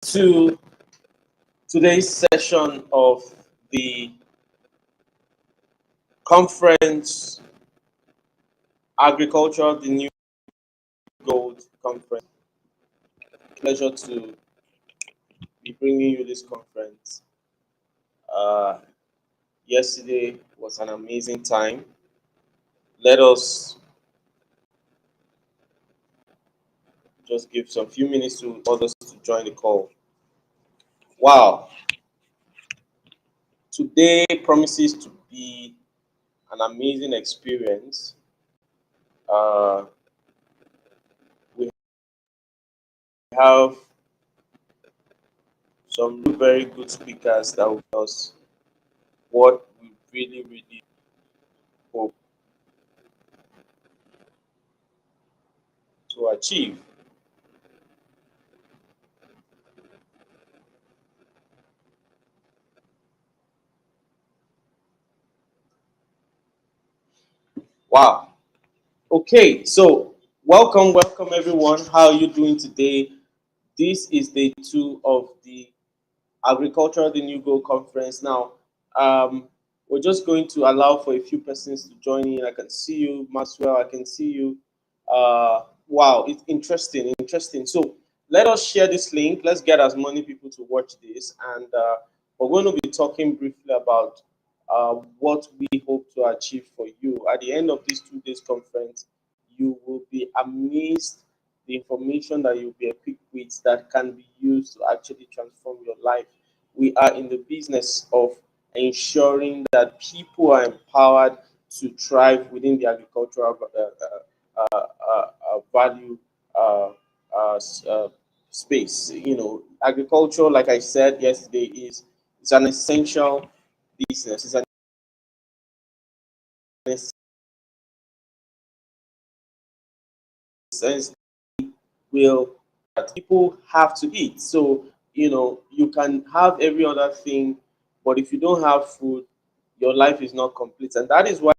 To today's session of the conference Agriculture, the New Gold Conference. Pleasure to be bringing you this conference. Uh, Yesterday was an amazing time. Let us just give some few minutes to others to join the call. Wow, today promises to be an amazing experience. Uh, we have some very good speakers that will tell us what we really hope to achieve. Wow. Okay, so welcome everyone. How are you doing today? This is day two of the Agriculture the New Goal conference. Now, we're just going to allow for a few persons to join in. I can see you, Maxwell. I can see you. Wow, it's interesting. So let us share this link. Let's get as many people to watch this, and we're going to be talking briefly about what we hope to achieve for you at the end of this 2 days conference. You will be amazed the information that you'll be equipped with that can be used to actually transform your life. We are in the business of ensuring that people are empowered to thrive within the agricultural value uh, space. Agriculture, like I said yesterday, is an essential business. It's an essential will that people have to eat. So, you can have every other thing, but if you don't have food, your life is not complete. And that is why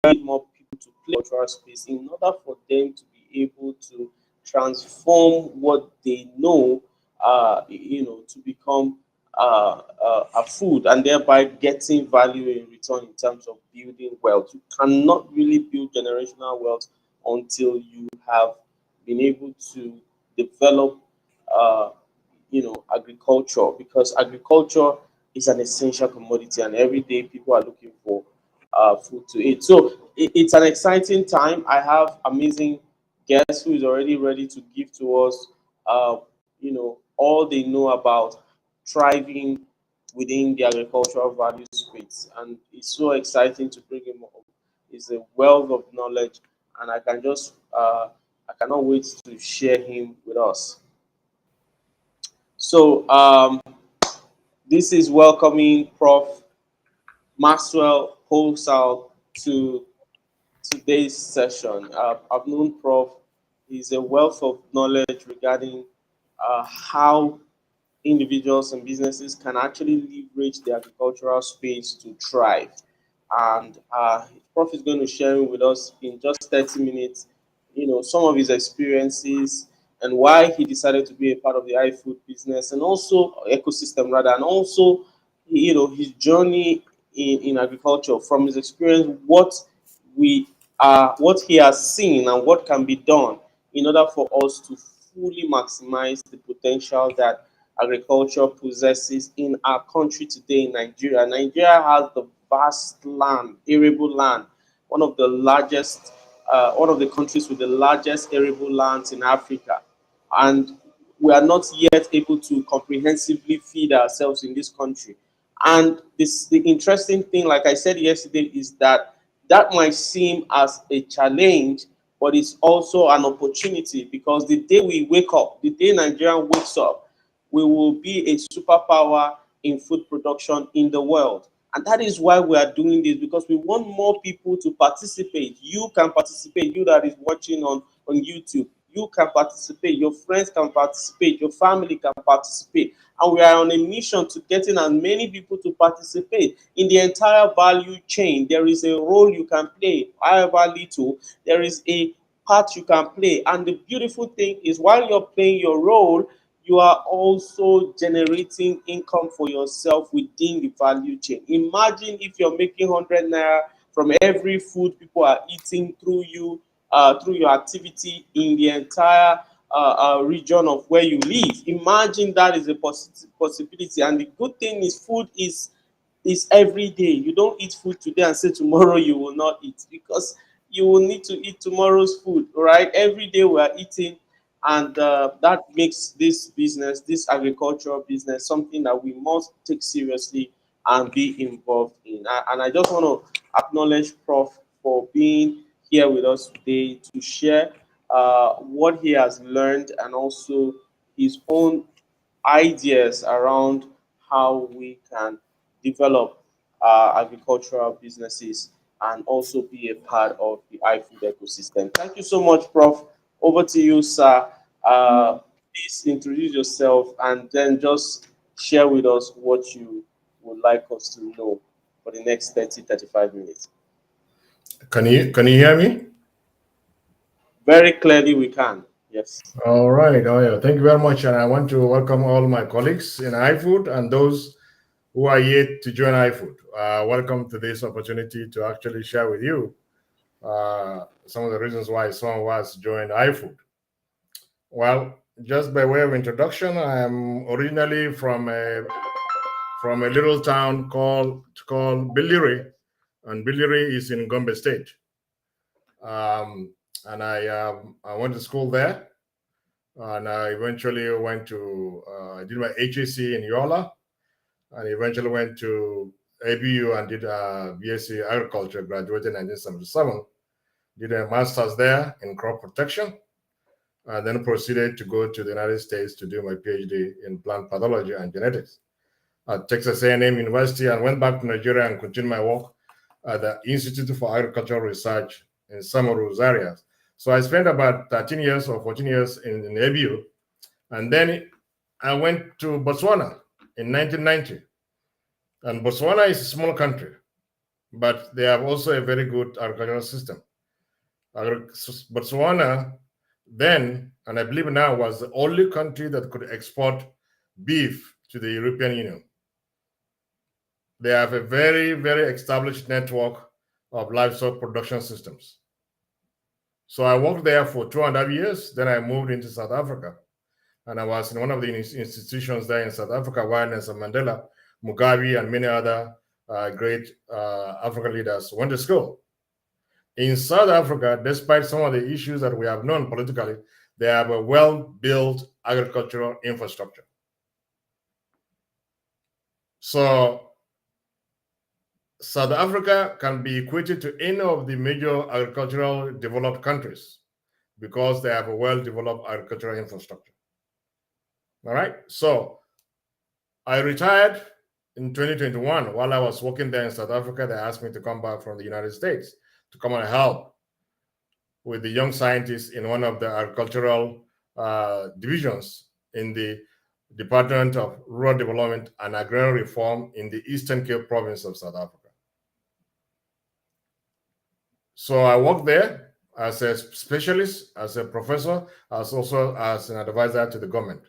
we need more people to play cultural space in order for them to be able to transform what they know, to become a food and thereby getting value in return in terms of building wealth. You cannot really build generational wealth until you have been able to develop, uh, agriculture, because agriculture is an essential commodity and every day people are looking for food to eat. So it's an exciting time. I have amazing guests who is already ready to give to us, all they know about thriving within the agricultural value space. And it's so exciting to bring him up. He's a wealth of knowledge, and I cannot wait to share him with us. So this is welcoming Prof. Maxwell Holsal to today's session. I've known Prof. He's a wealth of knowledge regarding how individuals and businesses can actually leverage the agricultural space to thrive. And Prof is going to share with us in just 30 minutes, some of his experiences and why he decided to be a part of the iFood business and also ecosystem rather, and also, his journey in agriculture from his experience, we what he has seen and what can be done in order for us to fully maximize the potential that agriculture possesses in our country today in Nigeria. Nigeria has the vast land, arable land, one of the countries with the largest arable lands in Africa. And we are not yet able to comprehensively feed ourselves in this country. And the interesting thing, like I said yesterday, is that that might seem as a challenge, but it's also an opportunity, because the day we wake up, the day Nigeria wakes up, we will be a superpower in food production in the world. And that is why we are doing this, because we want more people to participate. You can participate, you that is watching on YouTube. You can participate, your friends can participate, your family can participate. And we are on a mission to getting as many people to participate in the entire value chain. There is a role you can play, however little. There is a part you can play. And the beautiful thing is, while you're playing your role, you are also generating income for yourself within the value chain. Imagine if you're making 100 naira from every food people are eating through you, through your activity in the entire region of where you live. Imagine that is a possibility. And the good thing is, food is every day. You don't eat food today and say tomorrow you will not eat, because you will need to eat tomorrow's food, right? Every day we are eating, and that makes this business, this agricultural business, something that we must take seriously and be involved in. And I just want to acknowledge Prof for being here with us today to share what he has learned, and also his own ideas around how we can develop agricultural businesses and also be a part of the iFood ecosystem. Thank you so much, Prof. Over to you, sir. Please introduce yourself and then just share with us what you would like us to know for the next 30-35 minutes. Can you hear me? Very clearly, we can. Yes. All right. Oh yeah. Thank you very much, and I want to welcome all my colleagues in iFood and those who are yet to join iFood. Welcome to this opportunity to actually share with you some of the reasons why some of us joined iFood. Well, just by way of introduction, I am originally from a little town called Biliri, and Biliri is in Gombe State. And I went to school there, and I eventually went to I did my HAC in Yola, and eventually went to ABU and did a BSc Agriculture, graduated in 1977, did a master's there in crop protection, and then proceeded to go to the United States to do my PhD in plant pathology and genetics at Texas A&M University, and went back to Nigeria and continued my work at the Institute for Agricultural Research in some of those areas. So I spent about 13 years or 14 years in ABU, and then I went to Botswana in 1990. And Botswana is a small country, but they have also a very good agricultural system. Botswana then, and I believe now, was the only country that could export beef to the European Union. They have a very, very established network of livestock production systems. So I worked there for 2.5 years. Then I moved into South Africa, and I was in one of the institutions there in South Africa where Nelson Mandela, Mugabe, and many other great African leaders went to school. In South Africa, despite some of the issues that we have known politically, they have a well-built agricultural infrastructure. So South Africa can be equated to any of the major agricultural developed countries because they have a well-developed agricultural infrastructure. All right. So I retired in 2021. While I was working there in South Africa, they asked me to come back from the United States to come and help with the young scientists in one of the agricultural divisions in the Department of Rural Development and Agrarian Reform in the Eastern Cape province of South Africa. So I worked there as a specialist, as a professor, as also as an advisor to the government.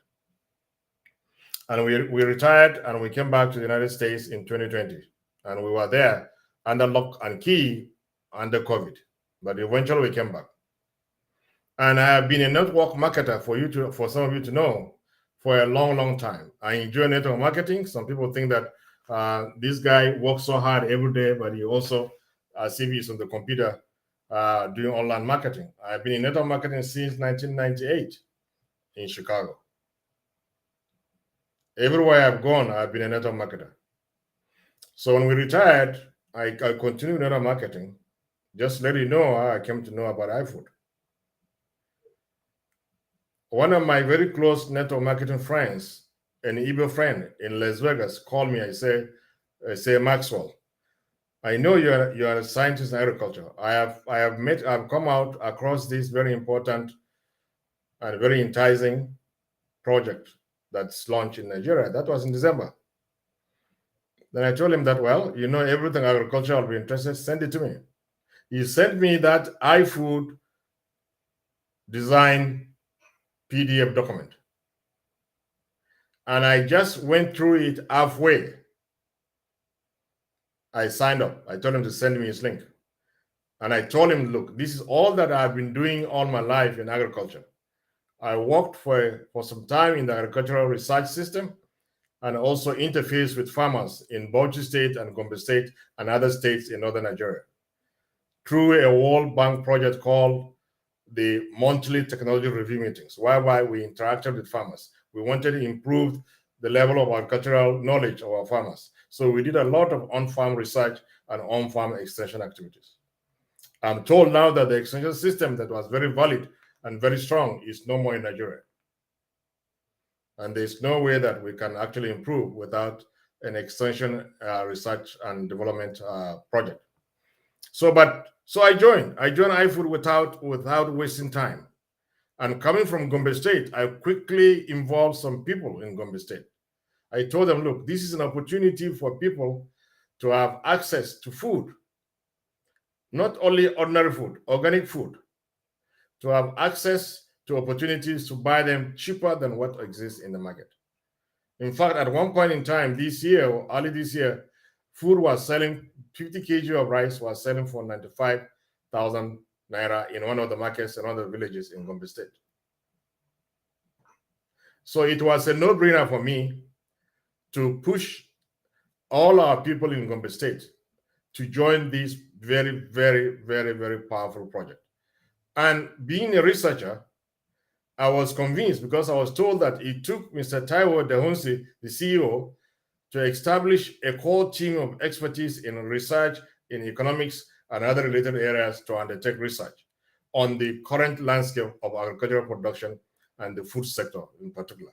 And we retired and we came back to the United States in 2020. And we were there under lock and key under COVID. But eventually we came back. And I have been a network marketer for some of you to know for a long, long time. I enjoy network marketing. Some people think that this guy works so hard every day, but he also CVs on the computer doing online marketing. I've been in network marketing since 1998 in Chicago. Everywhere I've gone, I've been a network marketer. So when we retired, I continued network marketing. Just to let you know how I came to know about iFood. One of my very close network marketing friends, an Igbo friend in Las Vegas, called me. I say, Maxwell, I know you are a scientist in agriculture. I've come out across this very important and very enticing project that's launched in Nigeria. That was in December. Then I told him that, well, you know everything agriculture, I'll be interested, send it to me. He sent me that iFood design PDF document. And I just went through it halfway. I signed up. I told him to send me his link. And I told him, look, this is all that I've been doing all my life in agriculture. I worked for some time in the agricultural research system and also interfaced with farmers in Bauchi State and Gombe State and other states in northern Nigeria through a World Bank project called the monthly technology review meetings, whereby we interacted with farmers. We wanted to improve the level of agricultural knowledge of our farmers. So we did a lot of on-farm research and on-farm extension activities. I'm told now that the extension system that was very valid and very strong is no more in Nigeria. And there's no way that we can actually improve without an extension research and development project. So I joined iFood without wasting time. And coming from Gombe State, I quickly involved some people in Gombe State. I told them, look, this is an opportunity for people to have access to food, not only ordinary food, organic food, to have access to opportunities to buy them cheaper than what exists in the market. In fact, at one point in time this year, early this year, food was selling, 50 kg of rice was selling for 95,000 naira in one of the markets in one of the villages in Gombe State. So it was a no-brainer for me to push all our people in Gombe State to join this very, very, very, very powerful project. And being a researcher, I was convinced because I was told that it took Mr. Taiwo Dehunsi, the CEO, to establish a core team of expertise in research, in economics, and other related areas to undertake research on the current landscape of agricultural production and the food sector in particular.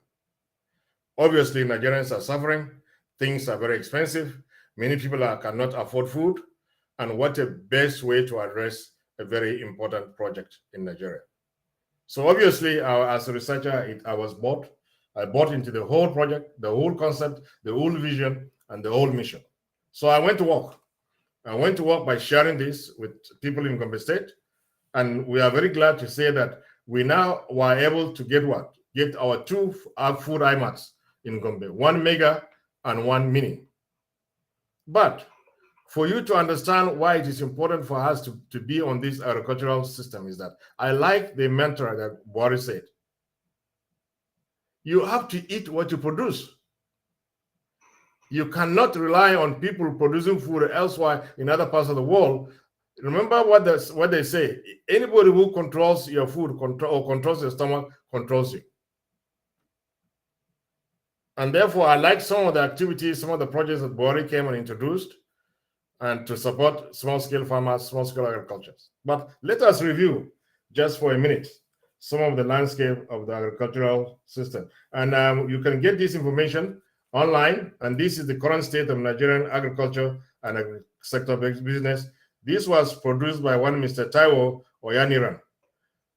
Obviously, Nigerians are suffering. Things are very expensive. Many people cannot afford food. And what a best way to address a very important project in Nigeria. So obviously, as a researcher, I bought into the whole project, the whole concept, the whole vision, and the whole mission. So I went to work. I went to work by sharing this with people in Gombe State. And we are very glad to say that we now were able to get our two food IMARTs in Gombe, one mega and one mini. But for you to understand why it is important for us to be on this agricultural system is that I like the mantra that Boris said. You have to eat what you produce. You cannot rely on people producing food elsewhere in other parts of the world. Remember what they say. Anybody who controls your food or controls your stomach controls you. And therefore, I like some of the activities, some of the projects that Boris came and introduced, and to support small-scale farmers, small-scale agriculture. But let us review, just for a minute, some of the landscape of the agricultural system. And you can get this information online, and this is the current state of Nigerian agriculture and sector business. This was produced by one Mr. Taiwo Oyaniran,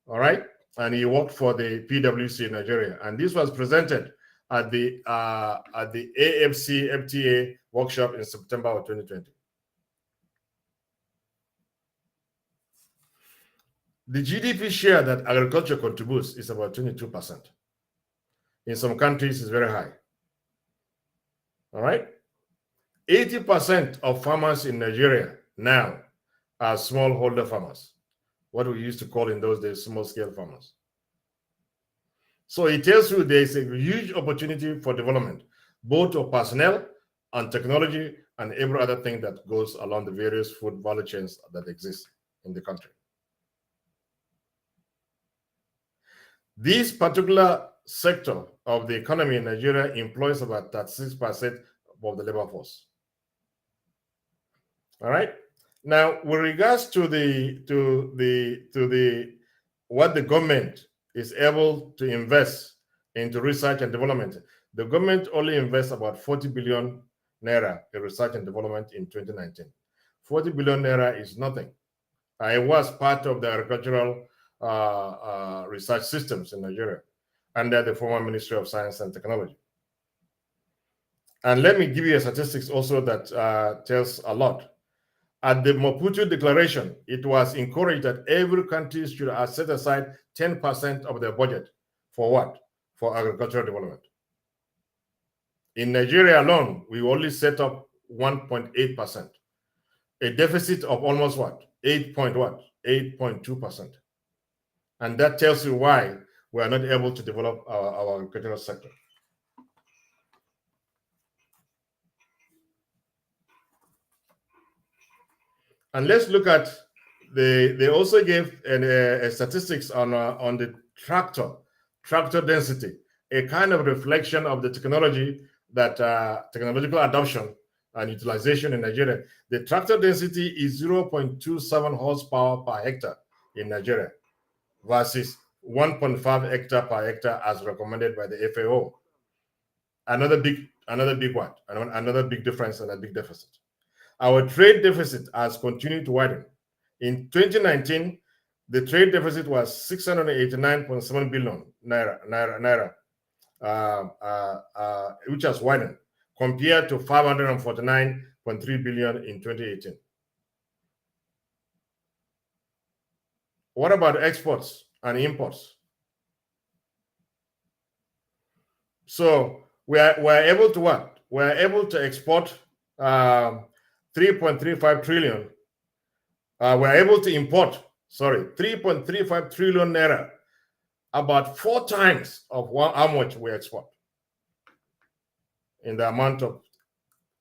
all right? And he worked for the PwC in Nigeria. And this was presented at the AFC FTA workshop in September of 2020. The GDP share that agriculture contributes is about 22%. In some countries, it's very high. All right? 80% of farmers in Nigeria now are smallholder farmers, what we used to call in those days small-scale farmers. So it tells you there's a huge opportunity for development, both of personnel and technology and every other thing that goes along the various food value chains that exist in the country. This particular sector of the economy in Nigeria employs about 36% of the labor force. All right. Now, with regards to what the government is able to invest into research and development, the government only invests about 40 billion naira in research and development in 2019. 40 billion naira is nothing. I was part of the agricultural research systems in Nigeria under the former Ministry of Science and Technology. And let me give you a statistics also that tells a lot. At the Maputo Declaration, it was encouraged that every country should set aside 10% of their budget for what? For agricultural development. In Nigeria alone, we only set up 1.8%, a deficit of almost what? 8.2%. And that tells you why we are not able to develop our agricultural sector. And let's look at they also gave a statistics on the tractor density, a kind of reflection of the technology that technological adoption and utilization in Nigeria. The tractor density is 0.27 horsepower per hectare in Nigeria versus 1.5 hectare per hectare as recommended by the FAO. Another big one, another big difference and a big deficit. Our trade deficit has continued to widen. In 2019, the trade deficit was 689.7 billion naira, which has widened compared to 549.3 billion in 2018. What about exports and imports? So we're able to what? We're able to export 3.35 trillion. We're able to import, 3.35 trillion naira, about 4 times of how much we export, in the amount of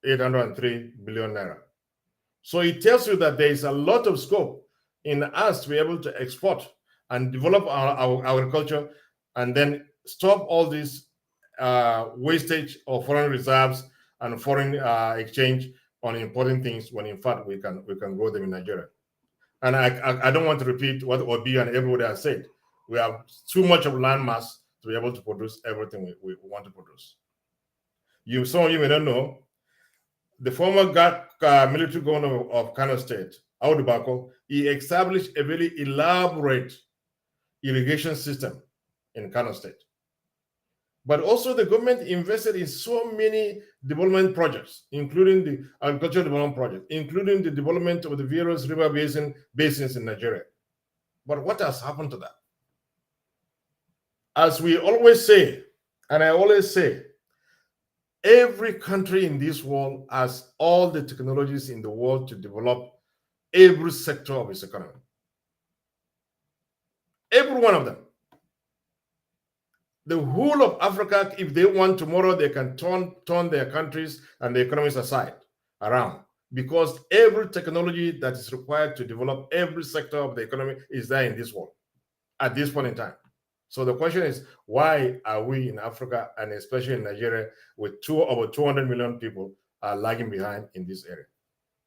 803 billion naira. So it tells you that there is a lot of scope in us to be able to export and develop our agriculture, and then stop all this wastage of foreign reserves and foreign exchange on importing things, when in fact we can grow them in Nigeria. And I don't want to repeat what Obi and everybody has said. We have too much of land mass to be able to produce everything we want to produce. Some of you may not know, the former military governor of Kano State, Audu Bako, he established a very elaborate irrigation system in Kano State. But also the government invested in so many development projects, including the agricultural development project, including the development of the various river basins in Nigeria. But what has happened to that? As we always say, and I always say, every country in this world has all the technologies in the world to develop every sector of its economy. Every one of them. The whole of Africa, if they want tomorrow, they can turn their countries and the economies around, because every technology that is required to develop every sector of the economy is there in this world at this point in time. So the question is, why are we in Africa, and especially in Nigeria, with over 200 million people, are lagging behind in this area?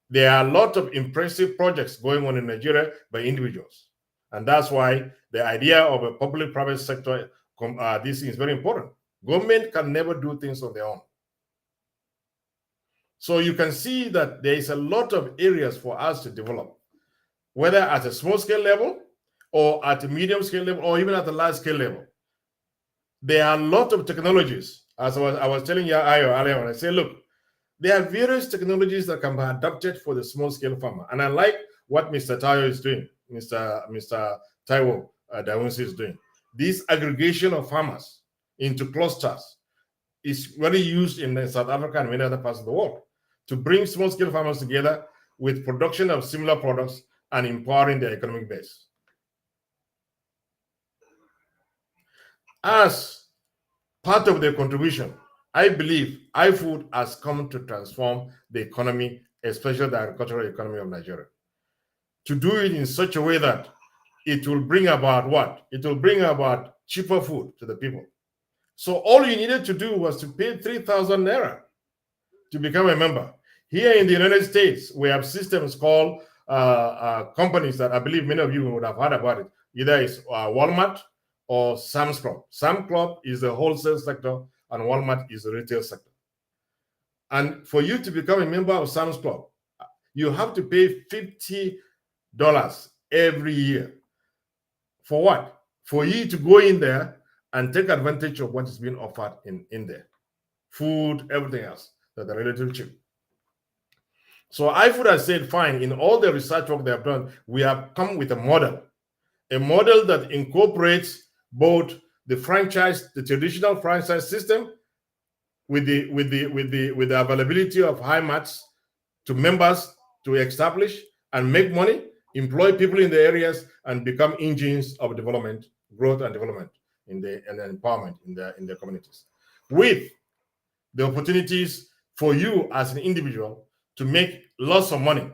There are a lot of impressive projects going on in Nigeria by individuals. And that's why the idea of a public-private sector, this is very important. Government can never do things on their own. So you can see that there is a lot of areas for us to develop, whether at a small scale level, or at a medium scale level, or even at a large scale level. There are a lot of technologies. As I was telling you earlier on, I say, look, there are various technologies that can be adapted for the small scale farmer. And I like what Mr. Tayo is doing, Mr. Taiwo Dawunsi is doing. This aggregation of farmers into clusters is very used in South Africa and many other parts of the world to bring small scale farmers together with production of similar products and empowering their economic base. As part of their contribution, I believe iFood has come to transform the economy, especially the agricultural economy of Nigeria. To do it in such a way that it will bring about what? It will bring about cheaper food to the people. So all you needed to do was to pay 3,000 naira to become a member. Here in the United States, we have systems called companies that I believe many of you would have heard about it. Either it's Walmart or Sam's Club. Sam's Club is the wholesale sector and Walmart is the retail sector. And for you to become a member of Sam's Club, you have to pay $50 every year. For what? For you to go in there and take advantage of what is being offered in there. Food, everything else that are relatively cheap. So iFood has said, fine, in all the research work they have done, we have come with a model that incorporates both the traditional franchise system, with the availability of high mats to members to establish and make money, employ people in the areas, and become engines of development, growth and development and empowerment in the communities. With the opportunities for you as an individual to make lots of money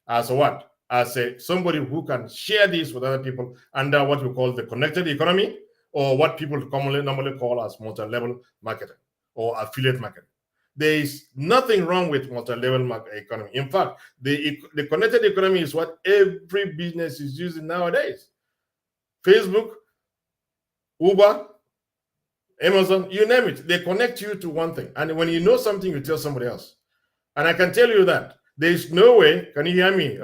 as a what? As somebody who can share this with other people under what we call the connected economy, or what people normally call as multi-level marketing or affiliate marketing. There is nothing wrong with multi-level economy. In fact, the connected economy is what every business is using nowadays. Facebook, Uber, Amazon, you name it, they connect you to one thing. And when you know something, you tell somebody else. And I can tell you that there is no way. Can you hear me?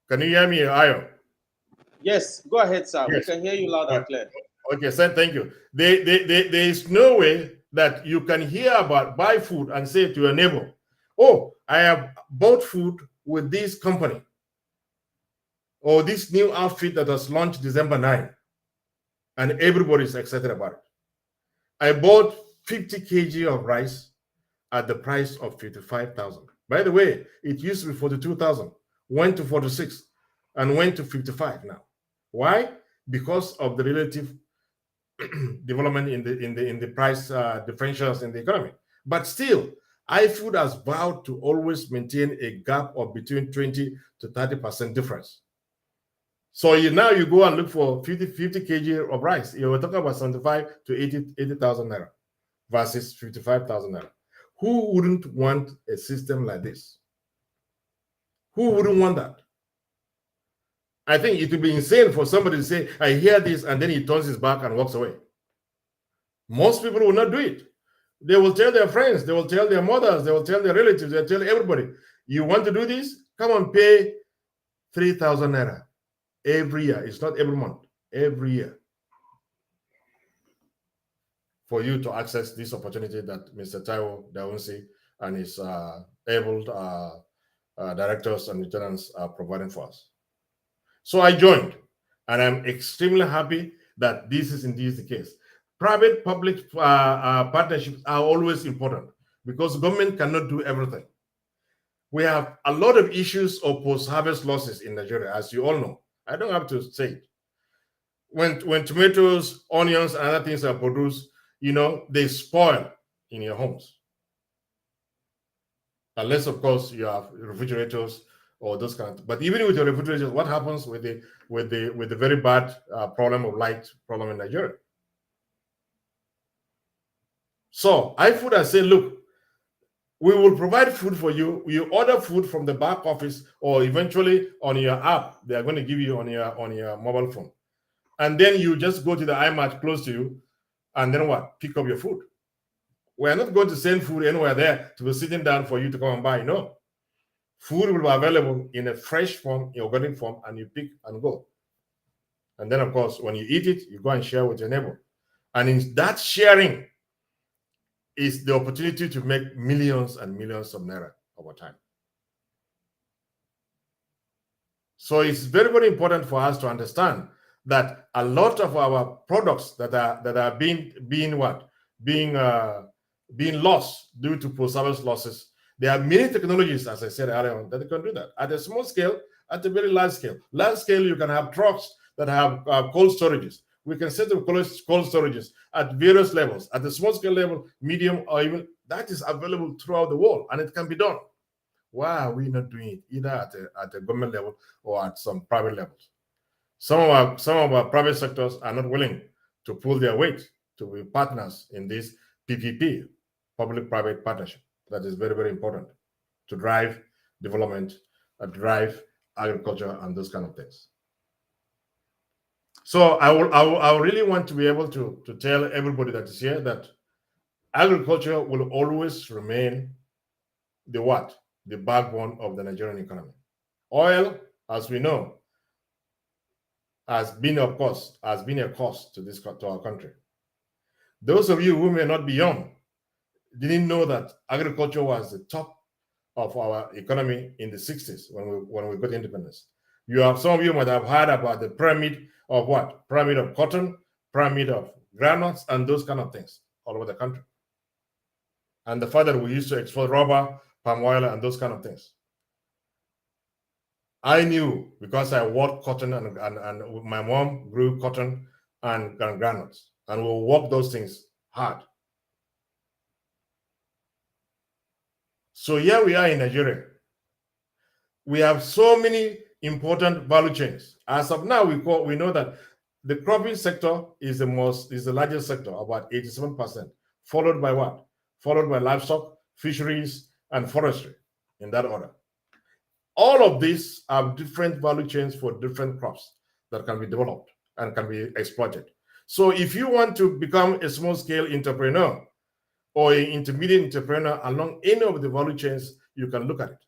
Can you hear me, Ayo? Yes, go ahead, sir. Yes. We can hear you loud and clear. Okay, sir, thank you. There is no way that you can hear about buy food and say to your neighbor, oh, I have bought food with this company or this new outfit that was launched December 9, and everybody's excited about it. I bought 50 kg of rice at the price of 55,000. By the way, it used to be 42,000, went to 46, and went to 55 now. Why? Because of the relative development in the price differentials in the economy. But still, iFood has vowed to always maintain a gap of between 20 to 30% difference. So now you go and look for 50 kg of rice. You were talking about 75 to 80,000 naira versus 55,000 naira. Who wouldn't want a system like this? Who wouldn't want that? I think it would be insane for somebody to say, I hear this, and then he turns his back and walks away. Most people will not do it. They will tell their friends, they will tell their mothers, they will tell their relatives, they'll tell everybody, you want to do this? Come and pay 3,000 naira every year. It's not every month, every year, for you to access this opportunity that Mr. Taiwo Dawunsi and his able directors and lieutenants are providing for us. So I joined, and I'm extremely happy that this is indeed the case. Private-public partnerships are always important because government cannot do everything. We have a lot of issues of post-harvest losses in Nigeria, as you all know. I don't have to say it. When tomatoes, onions, and other things are produced, they spoil in your homes. Unless, of course, you have refrigerators or those kinds. But even with your refrigerators, what happens with the very bad problem of light problem in Nigeria? So iFood has said, look, we will provide food for you. You order food from the back office, or eventually on your app, they are going to give you on your mobile phone. And then you just go to the iMart close to you, and then what? Pick up your food. We're not going to send food anywhere there to be sitting down for you to come and buy. No. Food will be available in a fresh form, in organic form, and you pick and go. And then, of course, when you eat it, you go and share with your neighbor. And in that sharing is the opportunity to make millions and millions of naira over time. So it's very, very important for us to understand that a lot of our products that are being lost due to post-harvest losses, there are many technologies, as I said earlier on, that can do that at a small scale, at a very large scale. Large scale, you can have trucks that have cold storages. We can set up cold storages at various levels, at the small scale level, medium, or even that is available throughout the world, and it can be done. Why are we not doing it either at a government level or at some private levels? Some of our private sectors are not willing to pull their weight to be partners in this PPP, public-private partnership. That is very, very important to drive development, drive agriculture, and those kind of things. So I really want to be able to tell everybody that is here that agriculture will always remain the backbone of the Nigerian economy. Oil, as we know, has been a cost to our country. Those of you who may not be young didn't know that agriculture was the top of our economy in the 60s when we got independence. Some of you might have heard about the pyramid of what? Pyramid of cotton, pyramid of granules, and those kind of things. all over the country. And the fact that we used to export rubber, palm oil, and those kind of things. I knew because I worked cotton and my mom grew cotton and granules, and we worked those things hard. So here we are in Nigeria. We have so many important value chains. As of now, we know that the cropping sector is the largest sector, about 87%, followed by what? Followed by livestock, fisheries, and forestry, in that order. All of these are different value chains for different crops that can be developed and can be exploited. So if you want to become a small-scale entrepreneur or an intermediate entrepreneur along any of the value chains, you can look at it.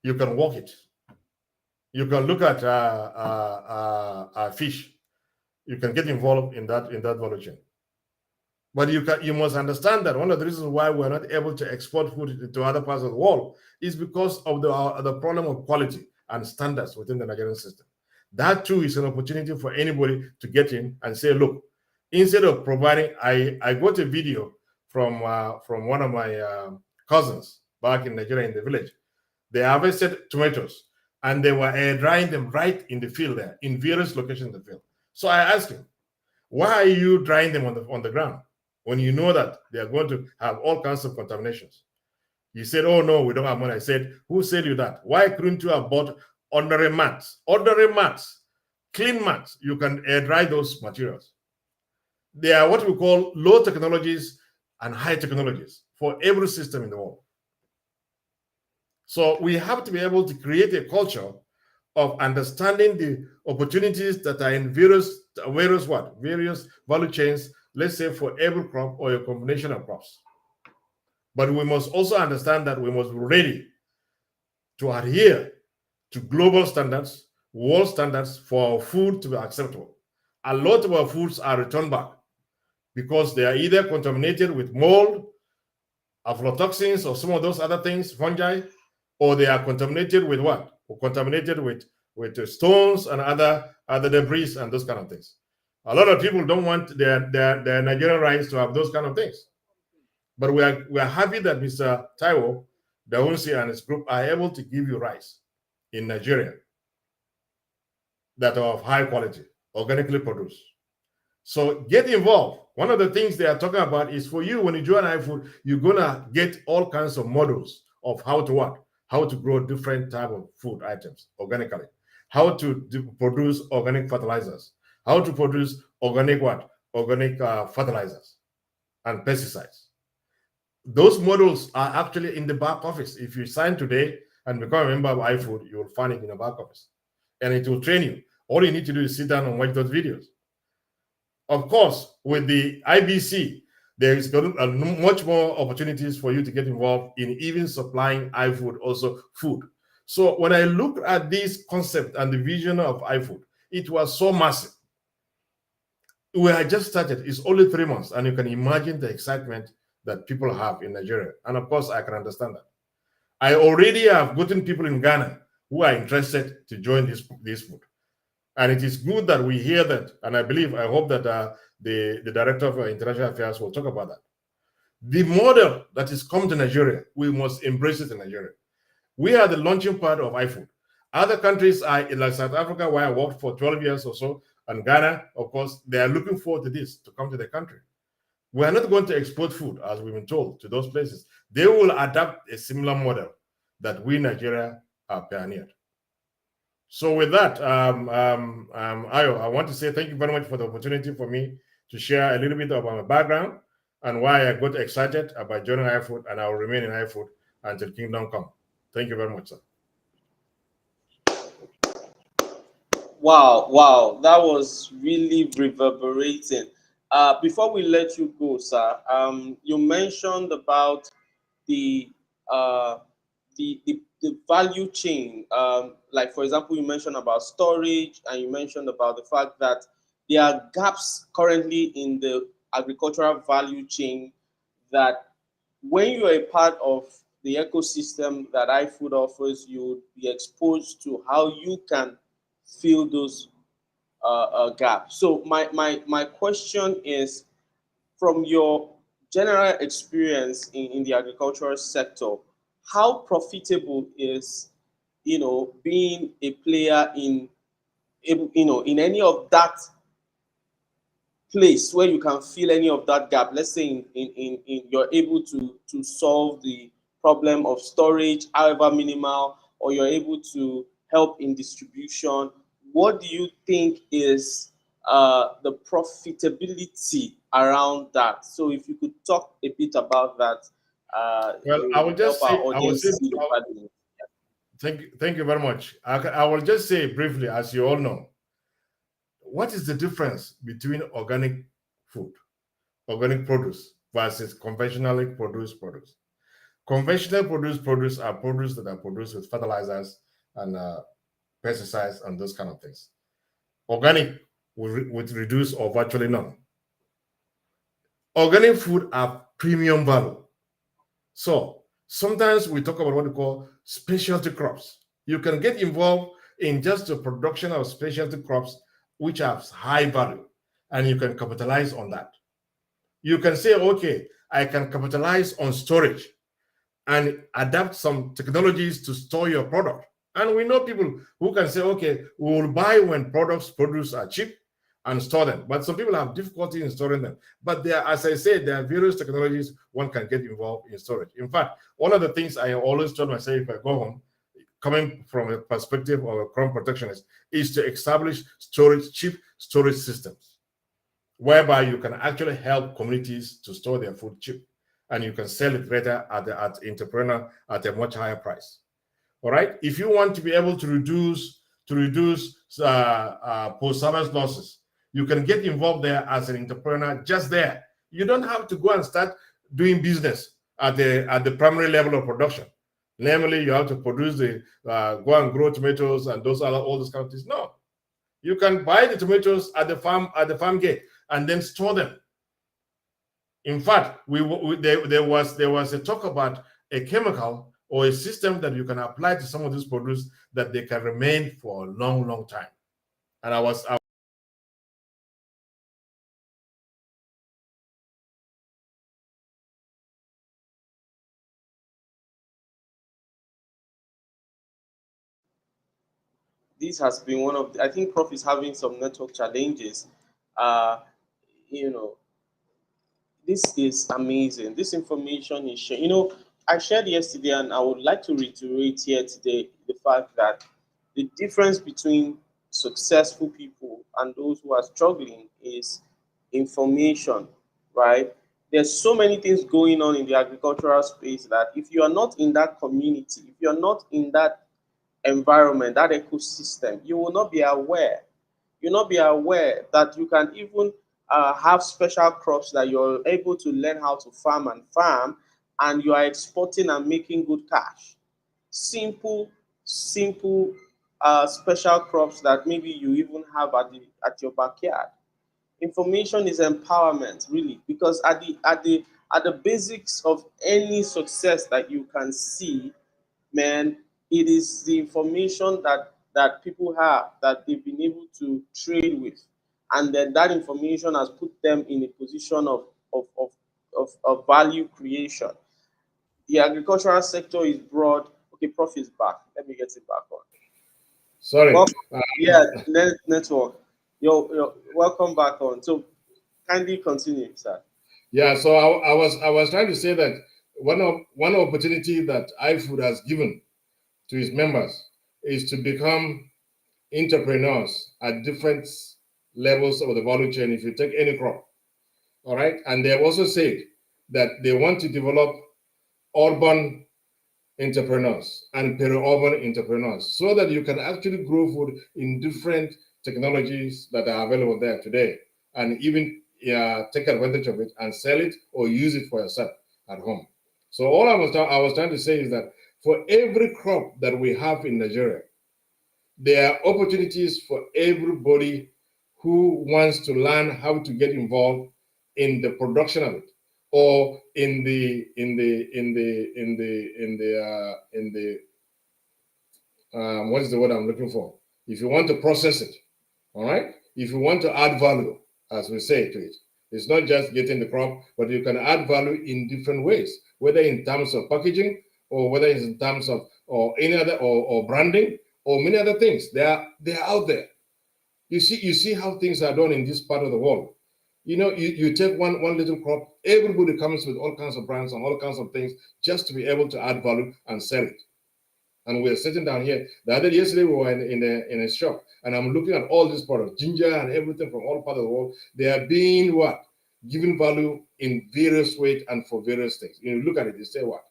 You can walk it. You can look at fish. You can get involved in that value chain. But you must understand that one of the reasons why we're not able to export food to other parts of the world is because of the problem of quality and standards within the Nigerian system. That too is an opportunity for anybody to get in and say, look, instead of providing, I got a video from one of my cousins back in Nigeria in the village. They harvested tomatoes and they were air drying them right in the field there, in various locations in the field. So I asked him, why are you drying them on the ground when you know that they are going to have all kinds of contaminations? He said, oh no, we don't have money. I said, who said you that? Why couldn't you have bought ordinary mats, clean mats? You can air dry those materials. They are what we call low technologies and high technologies for every system in the world. So we have to be able to create a culture of understanding the opportunities that are in various value chains, let's say for every crop or a combination of crops. But we must also understand that we must be ready to adhere to global standards, world standards for our food to be acceptable. A lot of our foods are returned back because they are either contaminated with mold, aflatoxins, or some of those other things, fungi, or they are contaminated with what? Or contaminated with stones and other debris and those kind of things. A lot of people don't want their Nigerian rice to have those kind of things. But we are happy that Mr. Taiwo Daunsi and his group are able to give you rice in Nigeria that are of high quality, organically produced. So get involved. One of the things they are talking about is for you, when you join iFood, you're gonna get all kinds of models of how to grow different type of food items organically, how to produce organic fertilizers, how to produce organic fertilizers and pesticides. Those models are actually in the back office. If you sign today and become a member of iFood, you will find it in the back office. And it will train you. All you need to do is sit down and watch those videos. Of course, with the IBC, there is much more opportunities for you to get involved in even supplying iFood, also food. So when I look at this concept and the vision of iFood, it was so massive. We had just started. It's only 3 months, and you can imagine the excitement that people have in Nigeria. And of course, I can understand that. I already have gotten people in Ghana who are interested to join this food. And it is good that we hear that. And I hope that the Director of International Affairs will talk about that. The model that is come to Nigeria, we must embrace it in Nigeria. We are the launching part of iFood. Other countries are like South Africa, where I worked for 12 years or so, and Ghana, of course, they are looking forward to this, to come to the country. We are not going to export food, as we've been told, to those places. They will adapt a similar model that we, Nigeria, have pioneered. So with that, Ayo, I want to say thank you very much for the opportunity for me to share a little bit about my background and why I got excited about joining iFood, and I will remain in iFood until kingdom come. Thank you very much, sir. Wow, that was really reverberating. Before we let you go, sir, you mentioned about the value chain. Like for example, you mentioned about storage, and you mentioned about the fact that there are gaps currently in the agricultural value chain that when you are a part of the ecosystem that iFood offers, you will be exposed to how you can fill those gaps. So my question is, from your general experience in the agricultural sector, how profitable is, being a player in any of that place where you can fill any of that gap? Let's say in you're able to solve the problem of storage, however minimal, or you're able to help in distribution. What do you think is the profitability around that? So if you could talk a bit about that, Well, it I will will help just our say, I will say, audience see the value. thank you very much. I will just say briefly, as you all know, what is the difference between organic food, organic produce versus conventionally produced produce? Conventional produce are produce that are produced with fertilizers and pesticides and those kind of things. Organic with reduce or virtually none. Organic food are premium value. So sometimes we talk about what we call specialty crops. You can get involved in just the production of specialty crops which have high value, and you can capitalize on that. You can say, okay, I can capitalize on storage and adapt some technologies to store your product. And we know people who can say, okay, we will buy when products produced are cheap and store them. But some people have difficulty in storing them. But there, as I said, there are various technologies one can get involved in storage. In fact, one of the things I always tell myself if I go home, coming from a perspective of a crop protectionist, is to establish cheap storage systems, whereby you can actually help communities to store their food cheap, and you can sell it better at entrepreneur at a much higher price. All right. If you want to be able to reduce post-harvest losses, you can get involved there as an entrepreneur just there. You don't have to go and start doing business at the primary level of production. Namely, you have to produce go and grow tomatoes and all those kind of things. No, you can buy the tomatoes at the farm gate and then store them. In fact, there was a talk about a chemical or a system that you can apply to some of these produce that they can remain for a long, long time. And This has been one of I think Prof is having some network challenges. Uh, you know, this is amazing. This information is shared. I shared yesterday, and I would like to reiterate here today the fact that the difference between successful people and those who are struggling is information, right? There's so many things going on in the agricultural space that if you are not in that community, if you're not in that environment, that ecosystem, you will not be aware. You'll not be aware that you can even have special crops that you're able to learn how to farm, and you are exporting and making good cash. Simple special crops that maybe you even have at your backyard. Information is empowerment, really, because at the basics of any success that you can see, man, it is the information that people have that they've been able to trade with, and then that information has put them in a position of value creation. The agricultural sector is broad. Okay, Prof is back. Let me get it back on. sorry. Welcome. Yeah, network. Yo, welcome back on. So kindly continue, sir. Yeah, so I was trying to say that one opportunity that iFood has given to its members is to become entrepreneurs at different levels of the value chain. If you take any crop, all right, and they have also said that they want to develop urban entrepreneurs and peri-urban entrepreneurs so that you can actually grow food in different technologies that are available there today, and even take advantage of it and sell it or use it for yourself at home. So all I was trying to say is that for every crop that we have in Nigeria, there are opportunities for everybody who wants to learn how to get involved in the production of it, or what is the word I'm looking for? If you want to process it, all right. If you want to add value, as we say to it, It's not just getting the crop, but you can add value in different ways, whether in terms of packaging or whether it's in terms of or any other or branding or many other things. They are out there. You see how things are done in this part of the world. You take one little crop, everybody comes with all kinds of brands and all kinds of things just to be able to add value and sell it. And we're sitting down here. Yesterday we were in a shop, and I'm looking at all these products, ginger and everything from all parts of the world. They are being what? Given value in various ways and for various things. You look at it, you say what?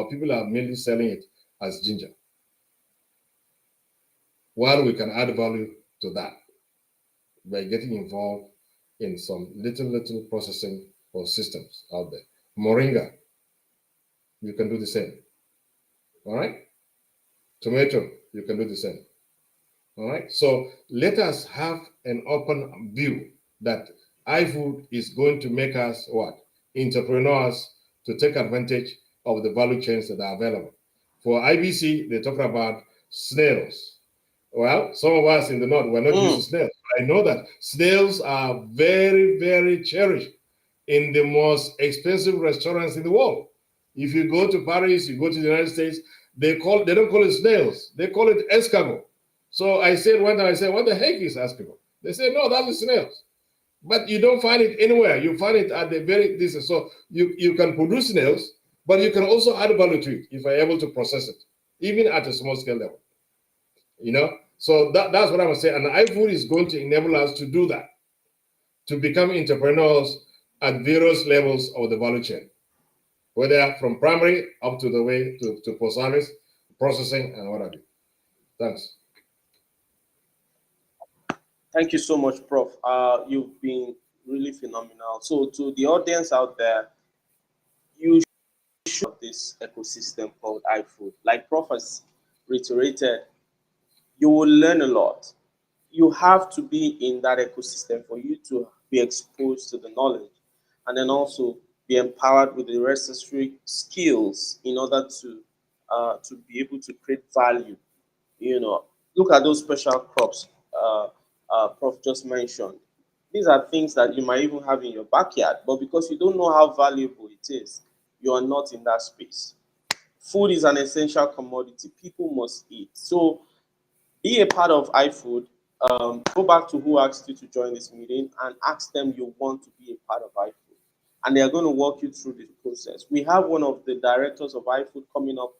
People are mainly selling it as ginger. While we can add value to that by getting involved in some little processing or systems out there. Moringa, you can do the same. All right? Tomato, you can do the same. All right? So let us have an open view that iFood is going to make us what? Entrepreneurs to take advantage of the value chains that are available. For IBC, they talk about snails. Well, some of us in the north, we're not used to snails. I know that snails are very, very cherished in the most expensive restaurants in the world. If you go to Paris, you go to the United States, they don't call it snails, they call it escargot. So I said one time, what the heck is escargot? They said, no, that's snails. But you don't find it anywhere. You find it at the very distance. So you can produce snails, but you can also add value to it if you're able to process it, even at a small scale level. So that's what I was saying. And iFood is going to enable us to do that, to become entrepreneurs at various levels of the value chain, whether from primary up to the way to post-service, processing, and what have you. Thanks. Thank you so much, Prof. You've been really phenomenal. So to the audience out there, you should this ecosystem called iFood. Like Prof has reiterated, you will learn a lot. You have to be in that ecosystem for you to be exposed to the knowledge, and then also be empowered with the necessary skills in order to be able to create value. Look at those special crops Prof just mentioned. These are things that you might even have in your backyard, but because you don't know how valuable it is, you are not in that space. Food is an essential commodity. People must eat. So be a part of iFood. Go back to who asked you to join this meeting and ask them you want to be a part of iFood. And they are going to walk you through this process. We have one of the directors of iFood coming up.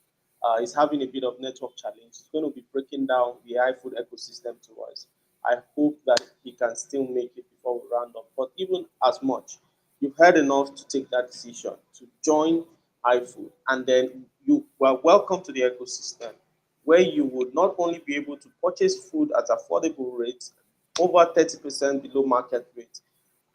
He's having a bit of network challenge. He's going to be breaking down the iFood ecosystem to us. I hope that he can still make it before we round up. But even as much, you've heard enough to take that decision to join iFood. And then you are welcome to the ecosystem, where you would not only be able to purchase food at affordable rates, over 30% below market rate,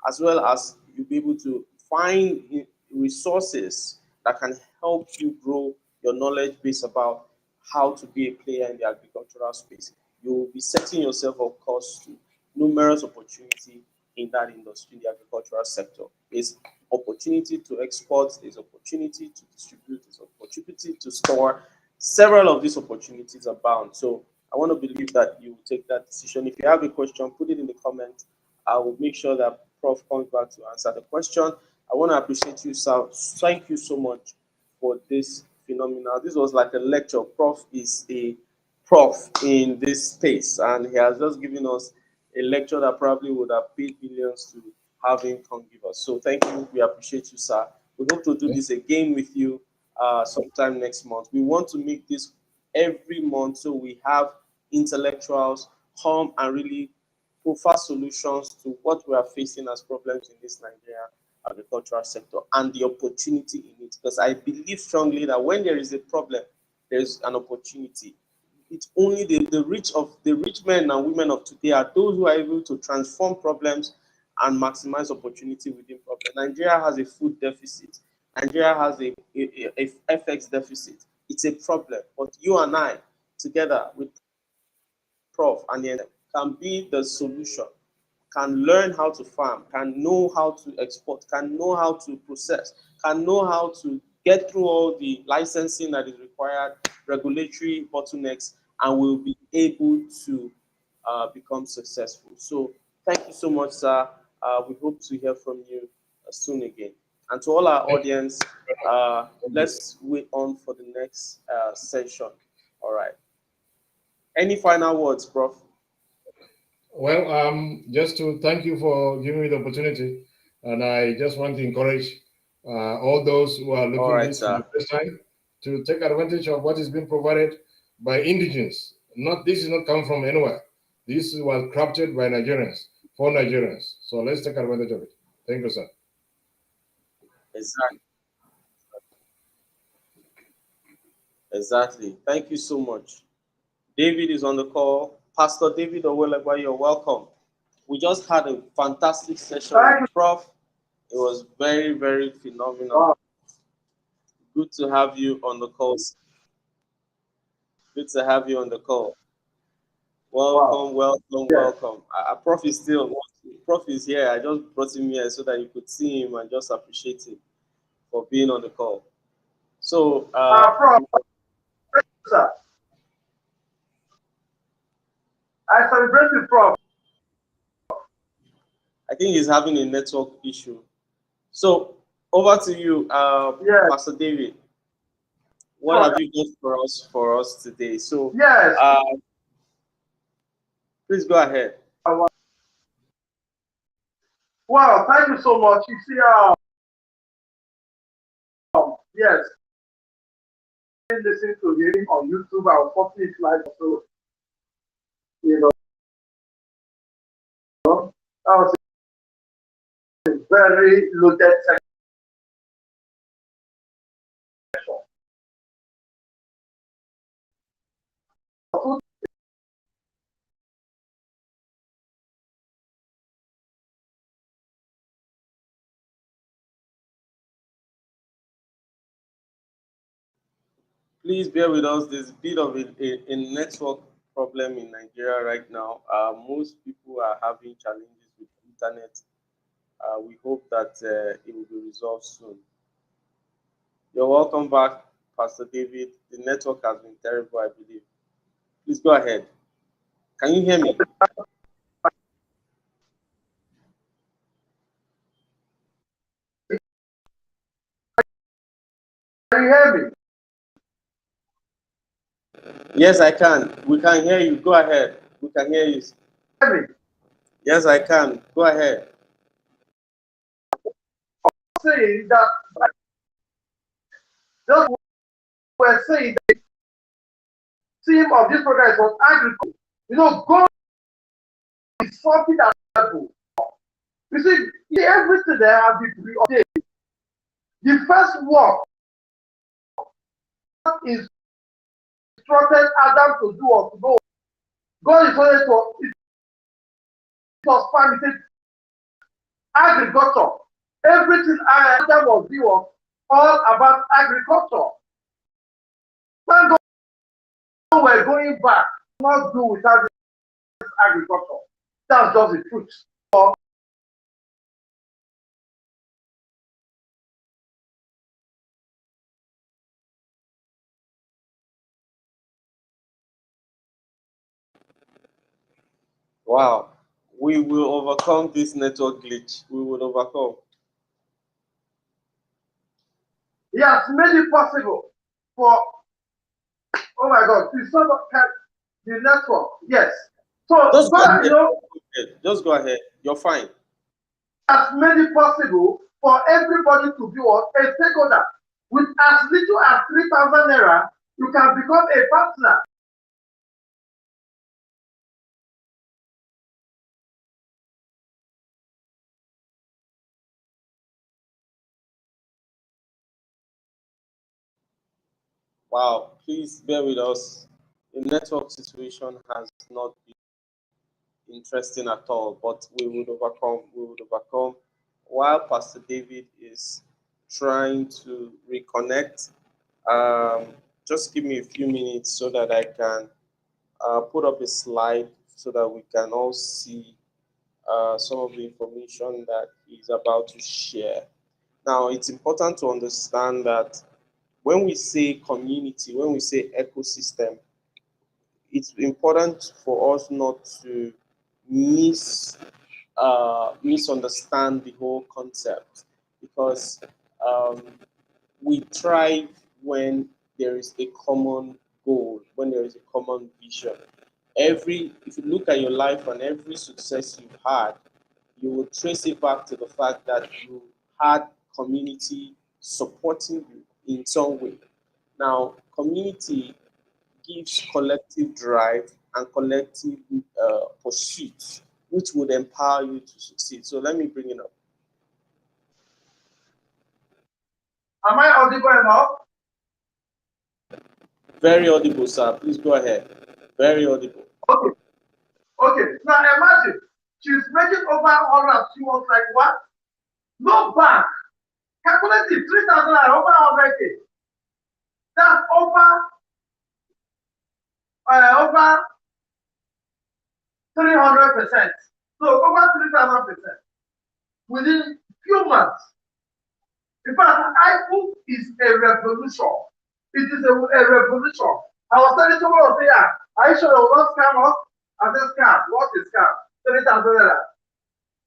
as well as you'll be able to find resources that can help you grow your knowledge base about how to be a player in the agricultural space. You will be setting yourself, of course, to numerous opportunity in that industry, in the agricultural sector. There's opportunity to export, there's opportunity to distribute, there's opportunity to store. Several of these opportunities are bound. So I want to believe that you will take that decision. If you have a question, put it in the comments. I will make sure that Prof comes back to answer the question. I want to appreciate you, sir. Thank you so much for this phenomenal. This was like a lecture. Prof is a prof in this space, and he has just given us a lecture that probably would have paid millions to have him come give us. So thank you. We appreciate you, sir. We hope to do this again with you sometime next month. We want to make this every month so we have intellectuals come and really offer solutions to what we are facing as problems in this Nigerian agricultural sector and the opportunity in it. Because I believe strongly that when there is a problem, there's an opportunity. It's only the rich men and women of today are those who are able to transform problems and maximize opportunity within problems. Nigeria has a food deficit. Nigeria has a FX deficit. It's a problem. But you and I, together with Prof and the can be the solution, can learn how to farm, can know how to export, can know how to process, can know how to get through all the licensing that is required, regulatory bottlenecks, and will be able to become successful. So thank you so much, sir. We hope to hear from you soon again. And to all our audience, let's wait on for the next session. All right. Any final words, Prof? Well, just to thank you for giving me the opportunity, and I just want to encourage all those who are looking at this for the first time to take advantage of what is being provided by indigenous. This is not coming from anywhere. This was crafted by Nigerians for Nigerians. So let's take advantage of it. Thank you, sir. Exactly. Exactly. Thank you so much. David is on the call. Pastor David Oweleba, you're welcome. We just had a fantastic session with Prof. It was very, very phenomenal. Good to have you on the call. Good to have you on the call. Welcome, welcome. Prof is still, Prof is here. I just brought him here so that you could see him and just appreciate him for being on the call. So, Prof, sir. I celebrate you, Prof. I think he's having a network issue. So, over to you, yes. Pastor David. What have you got for us today? So, yes. Please go ahead. Wow, thank you so much. You see, yes, listening to him on YouTube. I was watching it live, so you know, that was a very loaded section. Please bear with us. There's a bit of a network problem in Nigeria right now. Most people are having challenges with internet. We hope that it will be resolved soon. You're welcome back, Pastor David. The network has been terrible, I believe. Please go ahead. Can you hear me? Can you hear me? Yes, I can. We can hear you. Go ahead. We can hear you. Hear me? Yes, I can. Go ahead. Saying that just we're saying the theme of this program was agriculture. You know, God is something that people. You see, everything there have been preordained. The first work is instructed Adam to do or to go. God is only to it was farming, agriculture. Everything Adam was doing all about agriculture. When God were going back, not do without this agriculture. That's just the truth. Wow. We will overcome this network glitch. We will overcome. He has made it possible for, oh my God, to sort of the network. Yes. So, Just you know, just go ahead. You're fine. Has made it possible for everybody to be a stakeholder. With as little as 3,000 naira, you can become a partner. Wow, please bear with us. The network situation has not been interesting at all, but we would overcome. We would overcome. While Pastor David is trying to reconnect, just give me a few minutes so that I can put up a slide so that we can all see some of the information that he's about to share. Now, it's important to understand that when we say community, when we say ecosystem, it's important for us not to miss misunderstand the whole concept, because um, we thrive when there is a common goal, when there is a common vision. If you look at your life and every success you've had, you will trace it back to the fact that you had community supporting you in some way. Now, community gives collective drive and collective pursuits, which would empower you to succeed. So let me bring it up. Am I audible enough? Very audible, sir. Please go ahead. Very audible. Okay. Okay. Now imagine she's making over 100. She was like, what? No bank. Calculate it. 3,000 over 100K. That's over 300%. So over 3,000% within few months. In fact, iFood is a revolution. It is a revolution. I was telling someone, say, yeah, are you sure it will not scam us? I said, scam. What is scam? 3,000.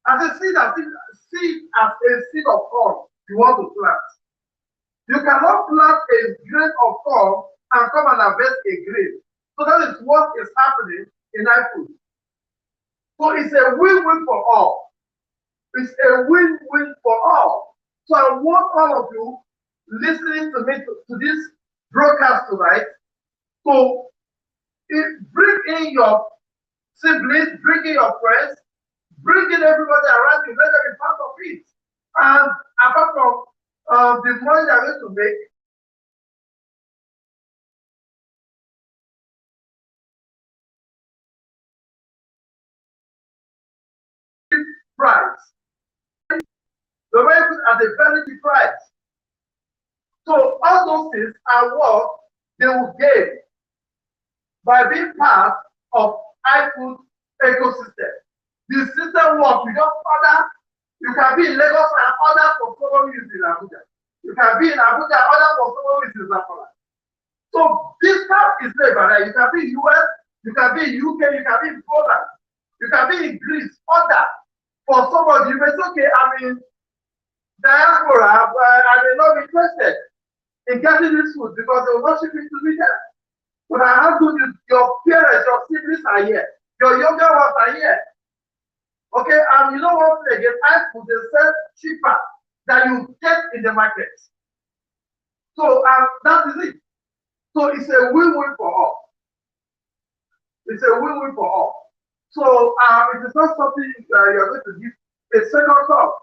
I said, see that seed as a seed of corn you want to plant. You cannot plant a grain of corn and come and harvest a grain. So that is what is happening in iFood. So it's a win-win for all. It's a win-win for all. So I want all of you listening to me to this broadcast tonight to bring in your siblings, bring in your friends, bring in everybody around you, let them be part of it. And apart from the money they're going to make, price. The way at a very cheap price. So all those things are what they will gain by being part of iFood ecosystem. The system works. You just order. You can be in Lagos and order for someone who is in Abuja. You can be in Abuja and order for someone who is in Zamfara. So this stuff is labor. You can be in US, you can be in UK, you can be in Poland, you can be in Greece. Order for somebody. You may say, okay, I mean, diaspora, I may not be interested in getting this food because they will not ship it to me there. But I have to do your parents, your siblings are here, your younger ones are here. Okay, and you know what again, iFood they sell cheaper than you get in the market. So that is it. So it's a win-win for all. It's a win-win for all. So it is not something you're going to give a second thought.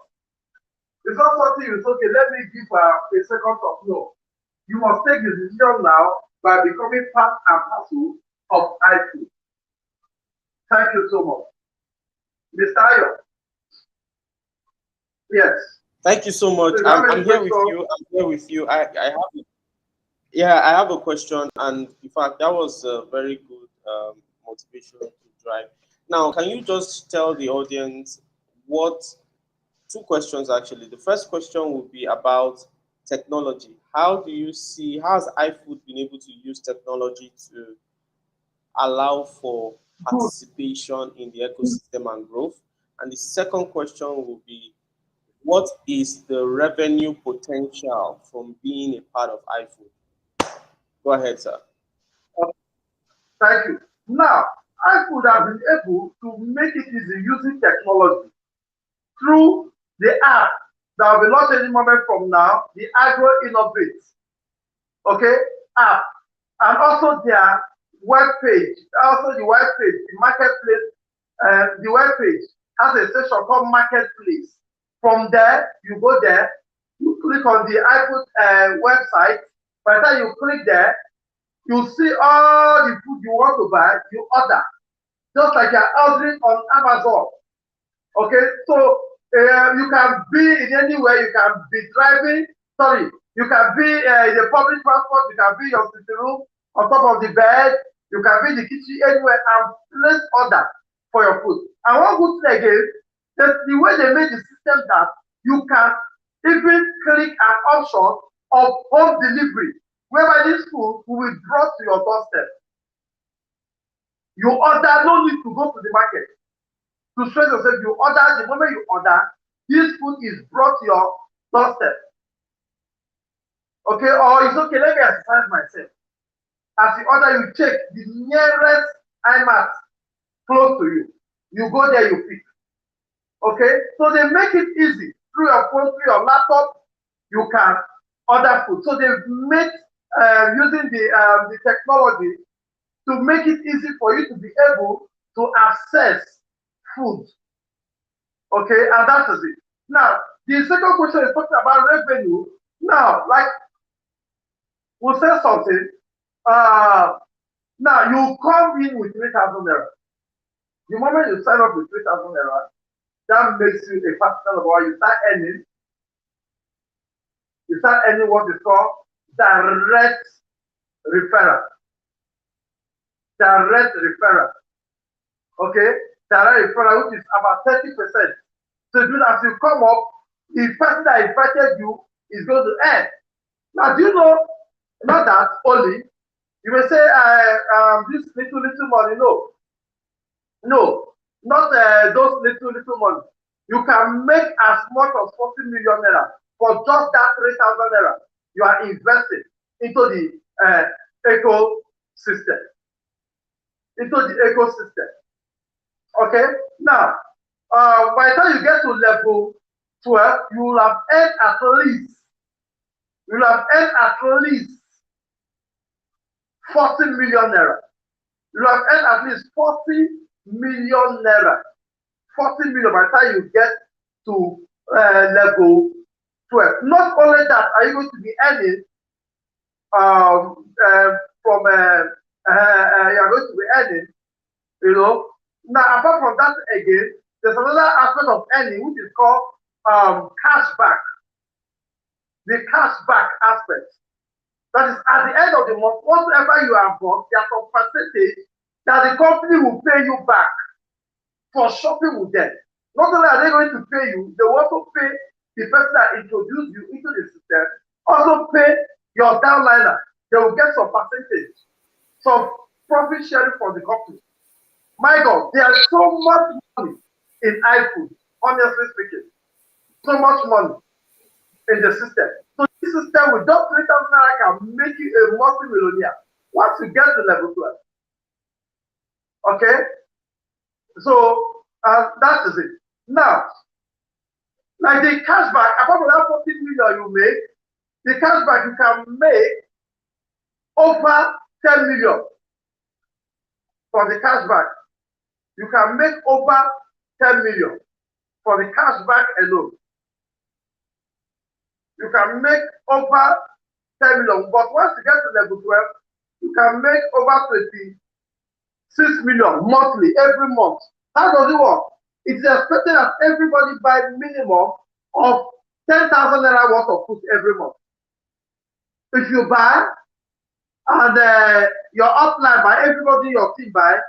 It's not something you say, okay, let me give a second thought. No. You must take the decision now by becoming part and parcel of iFood. Thank you so much. Mr. Ayo. Yes. Thank you so much. I'm here with you. I'm here with you. I have a question, and in fact, that was a very good motivation to drive. Now, can you just tell the audience two questions actually. The first question would be about technology. How has iFood been able to use technology to allow for participation in the ecosystem and growth? And the second question will be, what is the revenue potential from being a part of iFood? Go ahead, sir. Thank you. Now, iFood has been able to make it easy using technology through the app that will be launched any moment from now, the Agro Innovate, okay, app, and also their web page, the marketplace, the web page has a section called Marketplace. From there, you go there, you click on the iFood website. By the time you click there, you see all the food you want to buy, you order, just like you're ordering on Amazon. Okay, so you can be in anywhere, you can be driving, you can be in the public transport, you can be in your sitting room, on top of the bed, you can be in the kitchen, anywhere, and place order for your food. And one good thing again, that the way they made the system that you can even click an option of home delivery, whereby this food will be brought to your doorstep. You order, no need to go to the market. to stress yourself. You order, the moment you order, this food is brought to your doorstep. Okay, or it's okay, let me exercise myself. As you order, you check the nearest IMAX close to you. You go there, you pick. Okay, so they make it easy through your phone, through your laptop. You can order food. So they've made using the technology to make it easy for you to be able to access food. Okay, and that is it. Now, the second question is talking about revenue. Now, like we'll say something. Now you come in with 3,000 naira. The moment you sign up with 3,000 naira, that makes you a partner of what you start earning. You start earning what is called direct referral. Direct referral. Okay? Direct referral, which is about 30%. So as you come up, the person that invited you is going to earn. Now, do you know, not that only, you may say, this little money. No. No, not those little money. You can make as much as 40 million naira for just that 3,000 naira you are investing into the ecosystem. Okay, now, by the time you get to level 12, you will have earned at least 40 million naira. You will have earned at least 40 million naira. 40 million by the time you get to level 12. Not only that, are you going to be earning you are going to be earning, you know. Now, apart from that, again, there's another aspect of earning which is called cashback. The cashback aspect. That is at the end of the month, whatever you have bought, there's some percentage that the company will pay you back for shopping with them. Not only are they going to pay you, they will also pay the person that introduced you into the system, also pay your downliner. They will get some percentage, some profit sharing for the company. My God, there's so much money in iFood, honestly speaking. So much money in the system. So this system with just 3,000 naira can make you a multi-millionaire once you get to level 12. Okay? So that is it. Now, like the cashback, apart from that 40 million you make, the cashback you can make over 10 million for the cashback. You can make over 10 million for the cashback alone. You can make over 10 million, but once you get to level 12, you can make over 26 million monthly every month. How does it work? It's expected that everybody buy minimum of 10,000 naira worth of food every month. If you buy and your upline buy, everybody in your team buy,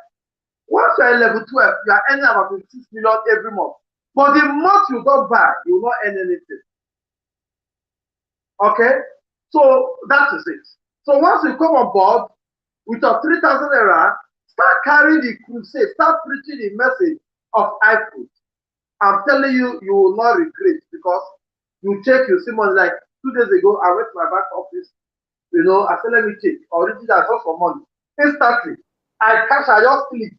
once you're at level 12, you are earning about 26 million every month. But the month you don't buy, you will not earn anything. Okay? So that is it. So once you come on board with your 3,000 naira, start carrying the crusade, start preaching the message of iFood. I'm telling you, you will not regret, because you check, you see money. Like 2 days ago, I went to my back office, you know, I said, let me check. Originally, I saw some money. Instantly, I just clicked.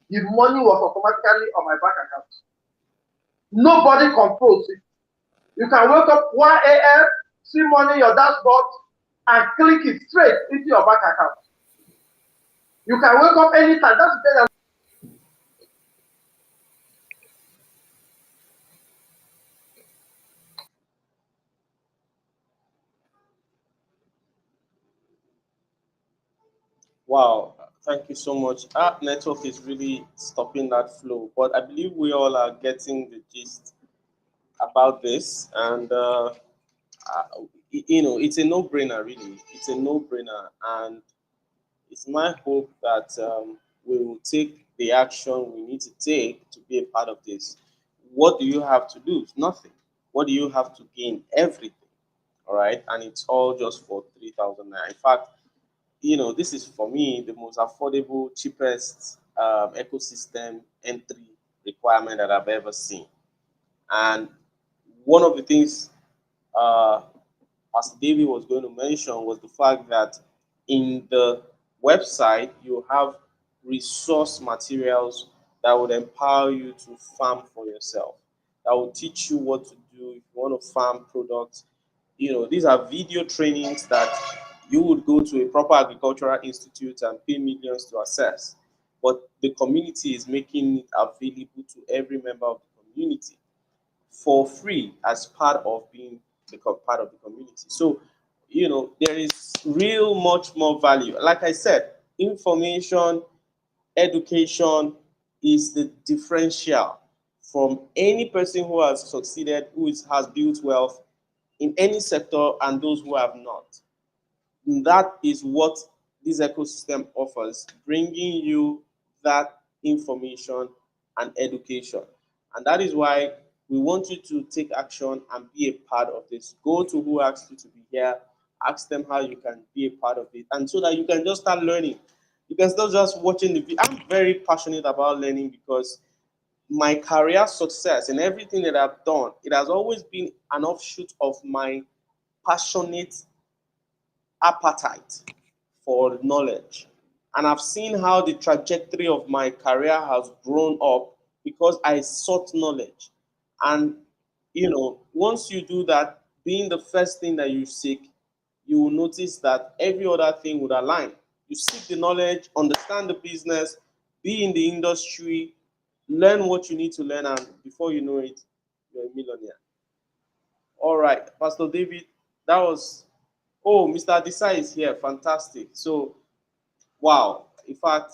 The money was automatically on my bank account. Nobody controls it. You can wake up 1 a.m., see money in your dashboard, and click it straight into your bank account. You can wake up anytime. That's the thing. Wow, thank you so much. Our network is really stopping that flow, but I believe we all are getting the gist about this, and you know, it's a no-brainer, really. It's a no-brainer, and it's my hope that we will take the action we need to take to be a part of this. What do you have to do? Nothing. What do you have to gain? Everything. All right, and it's all just for 3,000 naira. In fact, you know, this is for me the most affordable, cheapest ecosystem entry requirement that I've ever seen. And one of the things Pastor David was going to mention was the fact that in the website you have resource materials that would empower you to farm for yourself, that will teach you what to do if you want to farm products. These are video trainings that you would go to a proper agricultural institute and pay millions to access, but the community is making it available to every member of the community for free as part of being part of the community. So, there is real much more value. Like I said, information, education is the differential from any person who has succeeded, has built wealth in any sector, and those who have not. And that is what this ecosystem offers, bringing you that information and education. And that is why we want you to take action and be a part of this. Go to who asked you to be here, ask them how you can be a part of it, and so that you can just start learning. You can still just watching the video. I'm very passionate about learning because my career success and everything that I've done, it has always been an offshoot of my passionate appetite for knowledge. And I've seen how the trajectory of my career has grown up because I sought knowledge. And, once you do that, being the first thing that you seek, you will notice that every other thing would align. You seek the knowledge, understand the business, be in the industry, learn what you need to learn, and before you know it, you're a millionaire. All right, Pastor David, that was, Mr. Desai is here. Fantastic. So, wow. In fact,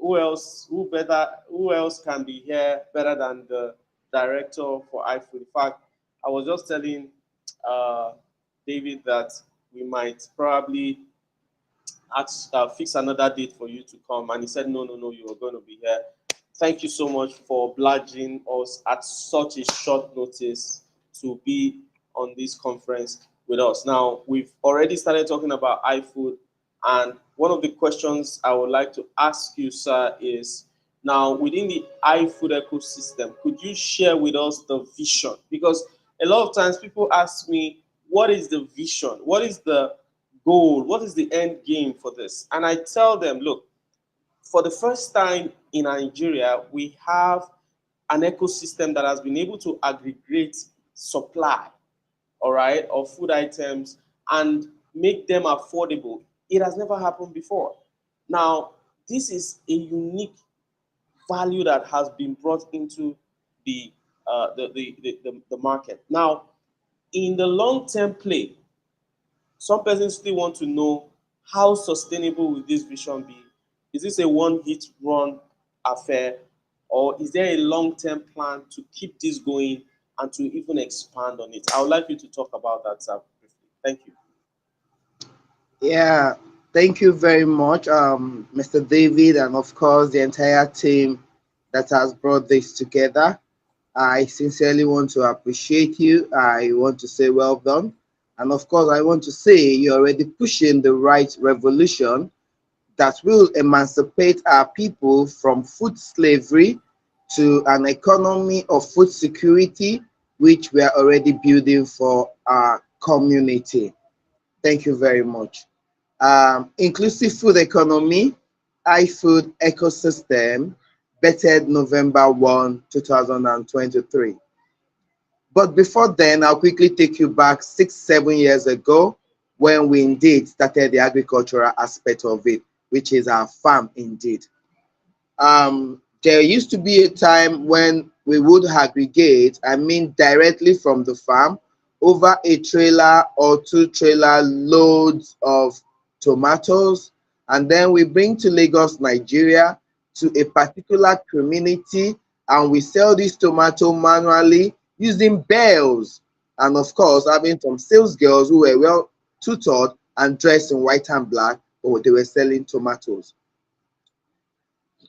who else can be here better than the director for iFood? In fact, I was just telling David that we might probably fix another date for you to come. And he said, no, you are going to be here. Thank you so much for obliging us at such a short notice to be on this conference with us. Now, we've already started talking about iFood, and one of the questions I would like to ask you, sir, is now within the iFood ecosystem, could you share with us the vision? Because a lot of times people ask me, what is the vision? What is the goal? What is the end game for this? And I tell them, look, for the first time in Nigeria, we have an ecosystem that has been able to aggregate supply, all right, of food items and make them affordable. It has never happened before. Now, this is a unique value that has been brought into the market. Now, in the long-term play, some persons still want to know how sustainable will this vision be? Is this a one-hit run affair, or is there a long-term plan to keep this going and to even expand on it? I would like you to talk about that, sir, briefly. Thank you. Yeah, thank you very much, Mr. David, and of course the entire team that has brought this together. I sincerely want to appreciate you. I want to say well done. And of course, I want to say you're already pushing the right revolution that will emancipate our people from food slavery to an economy of food security, which we are already building for our community. Thank you very much. Inclusive food economy, iFood ecosystem, vetted November 1, 2023. But before then, I'll quickly take you back 6-7 years ago when we indeed started the agricultural aspect of it, which is our farm indeed. There used to be a time when we would aggregate, directly from the farm, over a trailer or 2 trailer loads of tomatoes, and then we bring to Lagos, Nigeria, to a particular community, and we sell this tomato manually using bells, and of course having some sales girls who were well tutored and dressed in white and black, or they were selling tomatoes.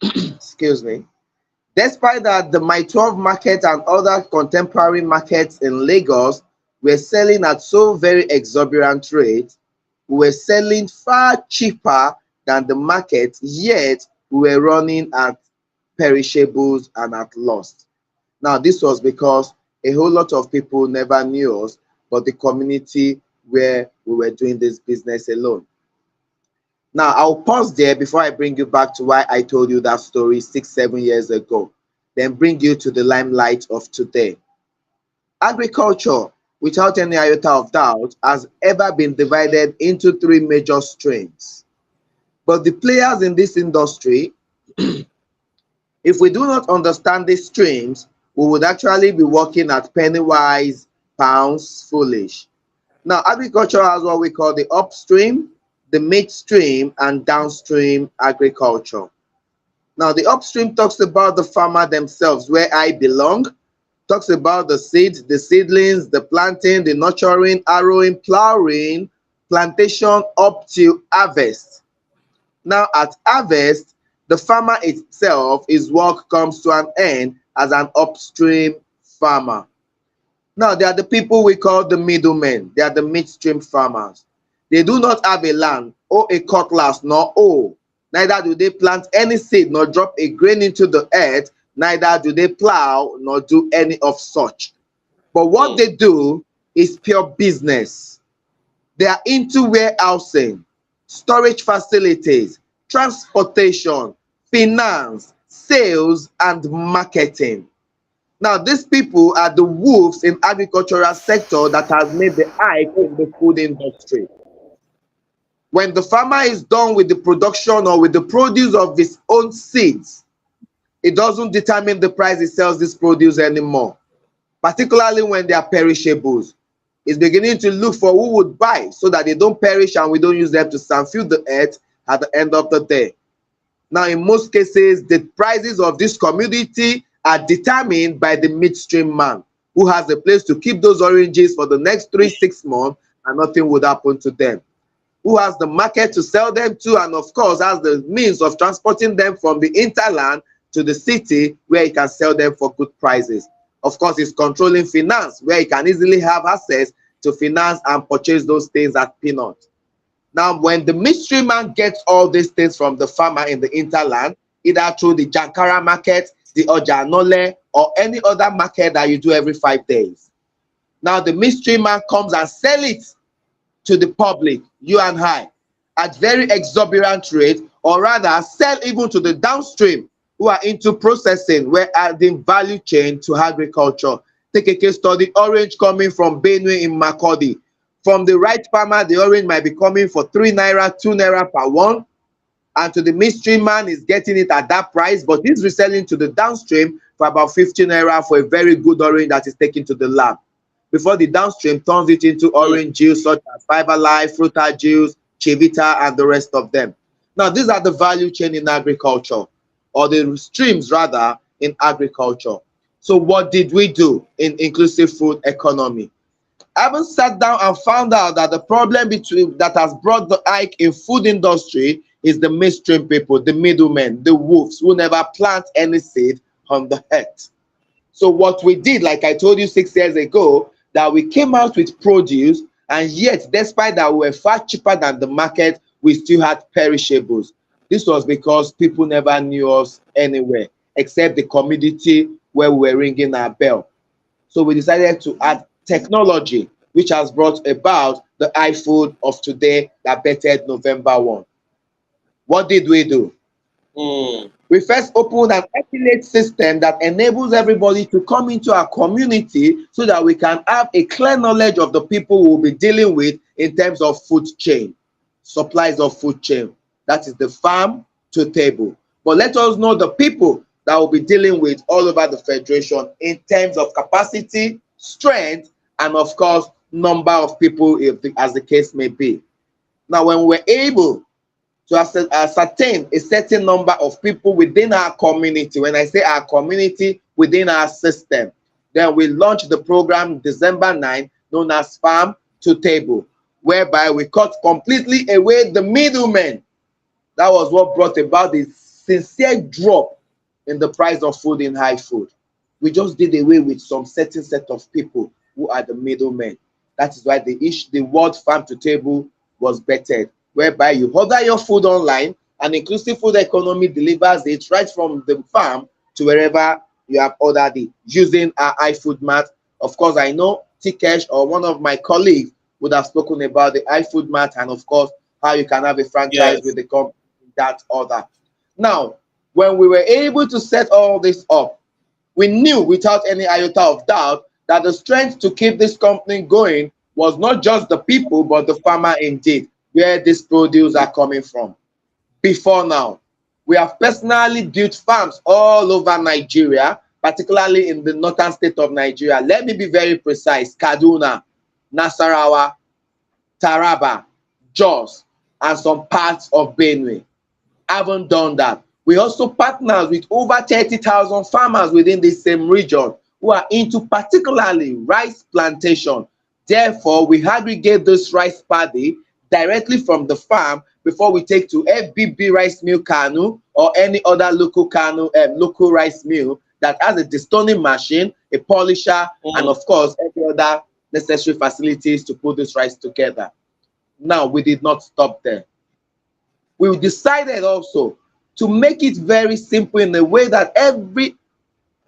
Excuse me. Despite that, the My 12 market and other contemporary markets in Lagos were selling at so very exorbitant rates, we were selling far cheaper than the market, yet we were running at perishables and at loss. Now, this was because a whole lot of people never knew us, but the community where we were doing this business alone. Now, I'll pause there before I bring you back to why I told you that story 6-7 years ago, then bring you to the limelight of today. Agriculture, without any iota of doubt, has ever been divided into 3 major streams. But the players in this industry, if we do not understand these streams, we would actually be working at penny wise, pounds foolish. Now, agriculture has what we call the upstream, the midstream, and downstream agriculture. Now, the upstream talks about the farmer themselves, where I belong, talks about the seeds, the seedlings, the planting, the nurturing, harrowing, plowing, plantation up to harvest. Now, at harvest, the farmer itself, his work comes to an end as an upstream farmer. Now, there are the people we call the middlemen. They are the midstream farmers. They do not have a land or a cutlass nor hoe. Neither do they plant any seed nor drop a grain into the earth. Neither do they plow nor do any of such. But what they do is pure business. They are into warehousing, storage facilities, transportation, finance, sales, and marketing. Now, these people are the wolves in agricultural sector that has made the hike in the food industry. When the farmer is done with the production or with the produce of his own seeds, it doesn't determine the price he sells this produce anymore, particularly when they are perishables. It's beginning to look for who would buy so that they don't perish and we don't use them to sanfeed the earth at the end of the day. Now, in most cases, the prices of this commodity are determined by the midstream man who has a place to keep those oranges for the next 3-6 months and nothing would happen to them, who has the market to sell them to, and of course has the means of transporting them from the hinterland to the city where he can sell them for good prices. Of course, he's controlling finance where he can easily have access to finance and purchase those things at peanuts. Now, when the midstream man gets all these things from the farmer in the hinterland, either through the Jankara market, the Ojanole, or any other market that you do every 5 days. Now, the midstream man comes and sells it to the public, you and I, at very exorbitant rate, or rather sell even to the downstream who are into processing, we're adding value chain to agriculture. Take a case study, orange coming from Benue in Makurdi. From the right farmer, the orange might be coming for 3 naira, 2 naira per one, and to the midstream man is getting it at that price, but he's reselling to the downstream for about 15 naira for a very good orange that is taken to the lab, before the downstream turns it into orange juice such as Fiber Life, Fruta Juice, Chivita, and the rest of them. Now, these are the value chain in agriculture, or the streams rather in agriculture. So what did we do in inclusive food economy? I haven't sat down and found out that the problem that has brought the hike in food industry is the midstream people, the middlemen, the wolves who never plant any seed on the earth. So what we did, like I told you 6 years ago, that we came out with produce, and yet, despite that we were far cheaper than the market, we still had perishables. This was because people never knew us anywhere, except the community where we were ringing our bell. So we decided to add technology, which has brought about the iFood of today that bettered November 1. What did we do? We first opened an affiliate system that enables everybody to come into our community so that we can have a clear knowledge of the people we'll be dealing with in terms of food chain, supplies of food chain. That is the farm to table. But let us know the people that we'll be dealing with all over the Federation in terms of capacity, strength, and of course, number of people, as the case may be. Now, when we're able to ascertain a certain number of people within our community, when I say our community, within our system, then we launched the program December 9, known as Farm to Table, whereby we cut completely away the middlemen. That was what brought about the sincere drop in the price of food in iFood. We just did away with some certain set of people who are the middlemen. That is why the word Farm to Table was bettered, whereby you order your food online, An inclusive food economy delivers it right from the farm to wherever you have ordered it using our iFoodMart. Of course, I know Tikesh or one of my colleagues would have spoken about the iFoodMart and, of course, how you can have a franchise with the company in that order. Now, when we were able to set all this up, we knew without any iota of doubt that the strength to keep this company going was not just the people, but the farmer indeed, where these produce are coming from. Before now, we have personally built farms all over Nigeria, particularly in the northern state of Nigeria. Let me be very precise: Kaduna, Nasarawa, Taraba, Jos, and some parts of Benue. Haven't done that. We also partner with over 30,000 farmers within the same region who are into particularly rice plantation. Therefore, we aggregate this rice paddy directly from the farm before we take to FBB Rice Mill Kanu or any other local Kanu, local rice mill that has a destoning machine, a polisher, and of course, every other necessary facilities to put this rice together. Now, we did not stop there. We decided also to make it very simple in a way that every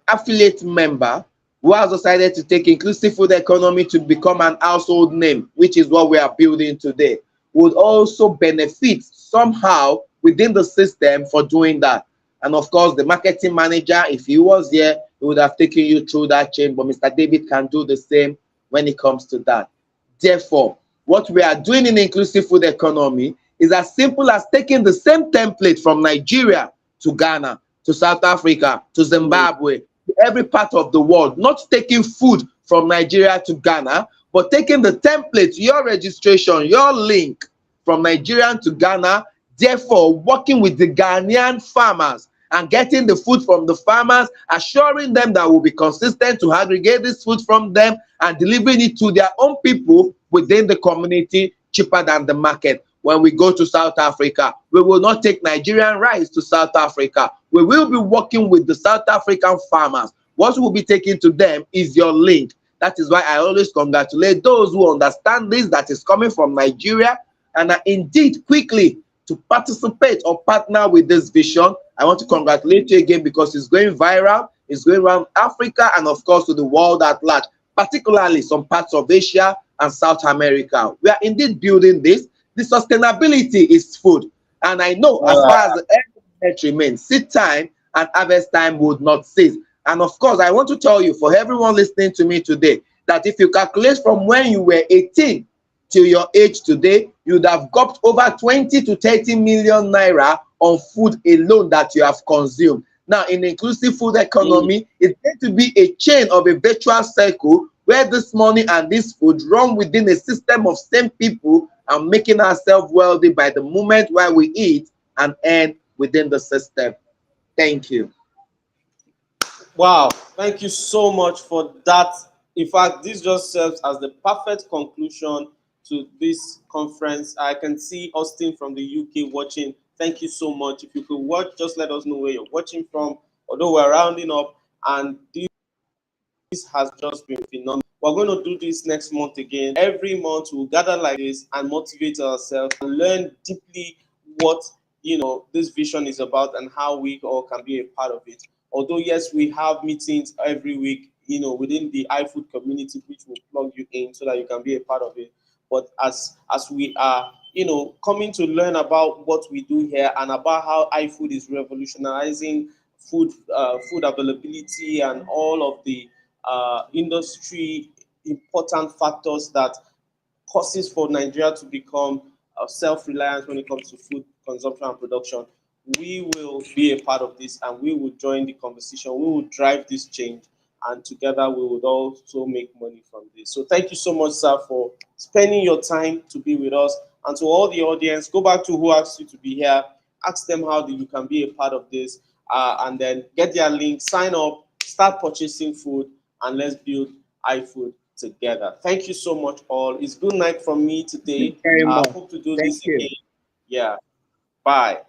affiliate member who has decided to take inclusive food economy to become an household name, which is what we are building today, would also benefit somehow within the system for doing that. And of course, the marketing manager, if he was here, he would have taken you through that chain, but Mr. David can do the same when it comes to that. Therefore, what we are doing in inclusive food economy is as simple as taking the same template from Nigeria to Ghana, to South Africa, to Zimbabwe, to every part of the world, not taking food from Nigeria to Ghana, but taking the template, your registration, your link from Nigeria to Ghana, therefore working with the Ghanaian farmers and getting the food from the farmers, assuring them that we'll be consistent to aggregate this food from them and delivering it to their own people within the community cheaper than the market. When we go to South Africa, we will not take Nigerian rice to South Africa. We will be working with the South African farmers. What we'll be taking to them is your link. That is why I always congratulate those who understand this, that is coming from Nigeria, and are indeed quickly to participate or partner with this vision. I want to congratulate you again because it's going viral. It's going around Africa and, of course, to the world at large, particularly some parts of Asia and South America. We are indeed building this. The sustainability is food. And I know as far as the earth remains, seed time and harvest time would not cease. And of course, I want to tell you, for everyone listening to me today, that if you calculate from when you were 18 till your age today, you'd have got over 20 to 30 million naira on food alone that you have consumed. Now, in inclusive food economy, it's going to be a chain of a virtual circle where this money and this food run within a system of same people and making ourselves wealthy by the moment where we eat and earn within the system. Thank you. Wow, thank you so much for that. In fact, this just serves as the perfect conclusion to this conference. I can see Austin from the UK watching. Thank you so much. If you could watch, just let us know where you're watching from. Although we're rounding up, and this has just been phenomenal. We're going to do this next month again. Every month we'll gather like this and motivate ourselves and learn deeply what this vision is about and how we all can be a part of it. Although yes, we have meetings every week, within the iFood community, which will plug you in so that you can be a part of it. But as we are, coming to learn about what we do here and about how iFood is revolutionizing food availability and all of the industry important factors that causes for Nigeria to become self-reliant when it comes to food consumption and production, we will be a part of this and we will join the conversation. We will drive this change, and together we would also make money from this. So thank you so much, sir, for spending your time to be with us. And to all the audience, go back to who asked you to be here, ask them how you can be a part of this, and then get their link, sign up, start purchasing food, and let's build iFood together. Thank you so much, all. It's good night from me today. I hope to do this again. Yeah. Bye.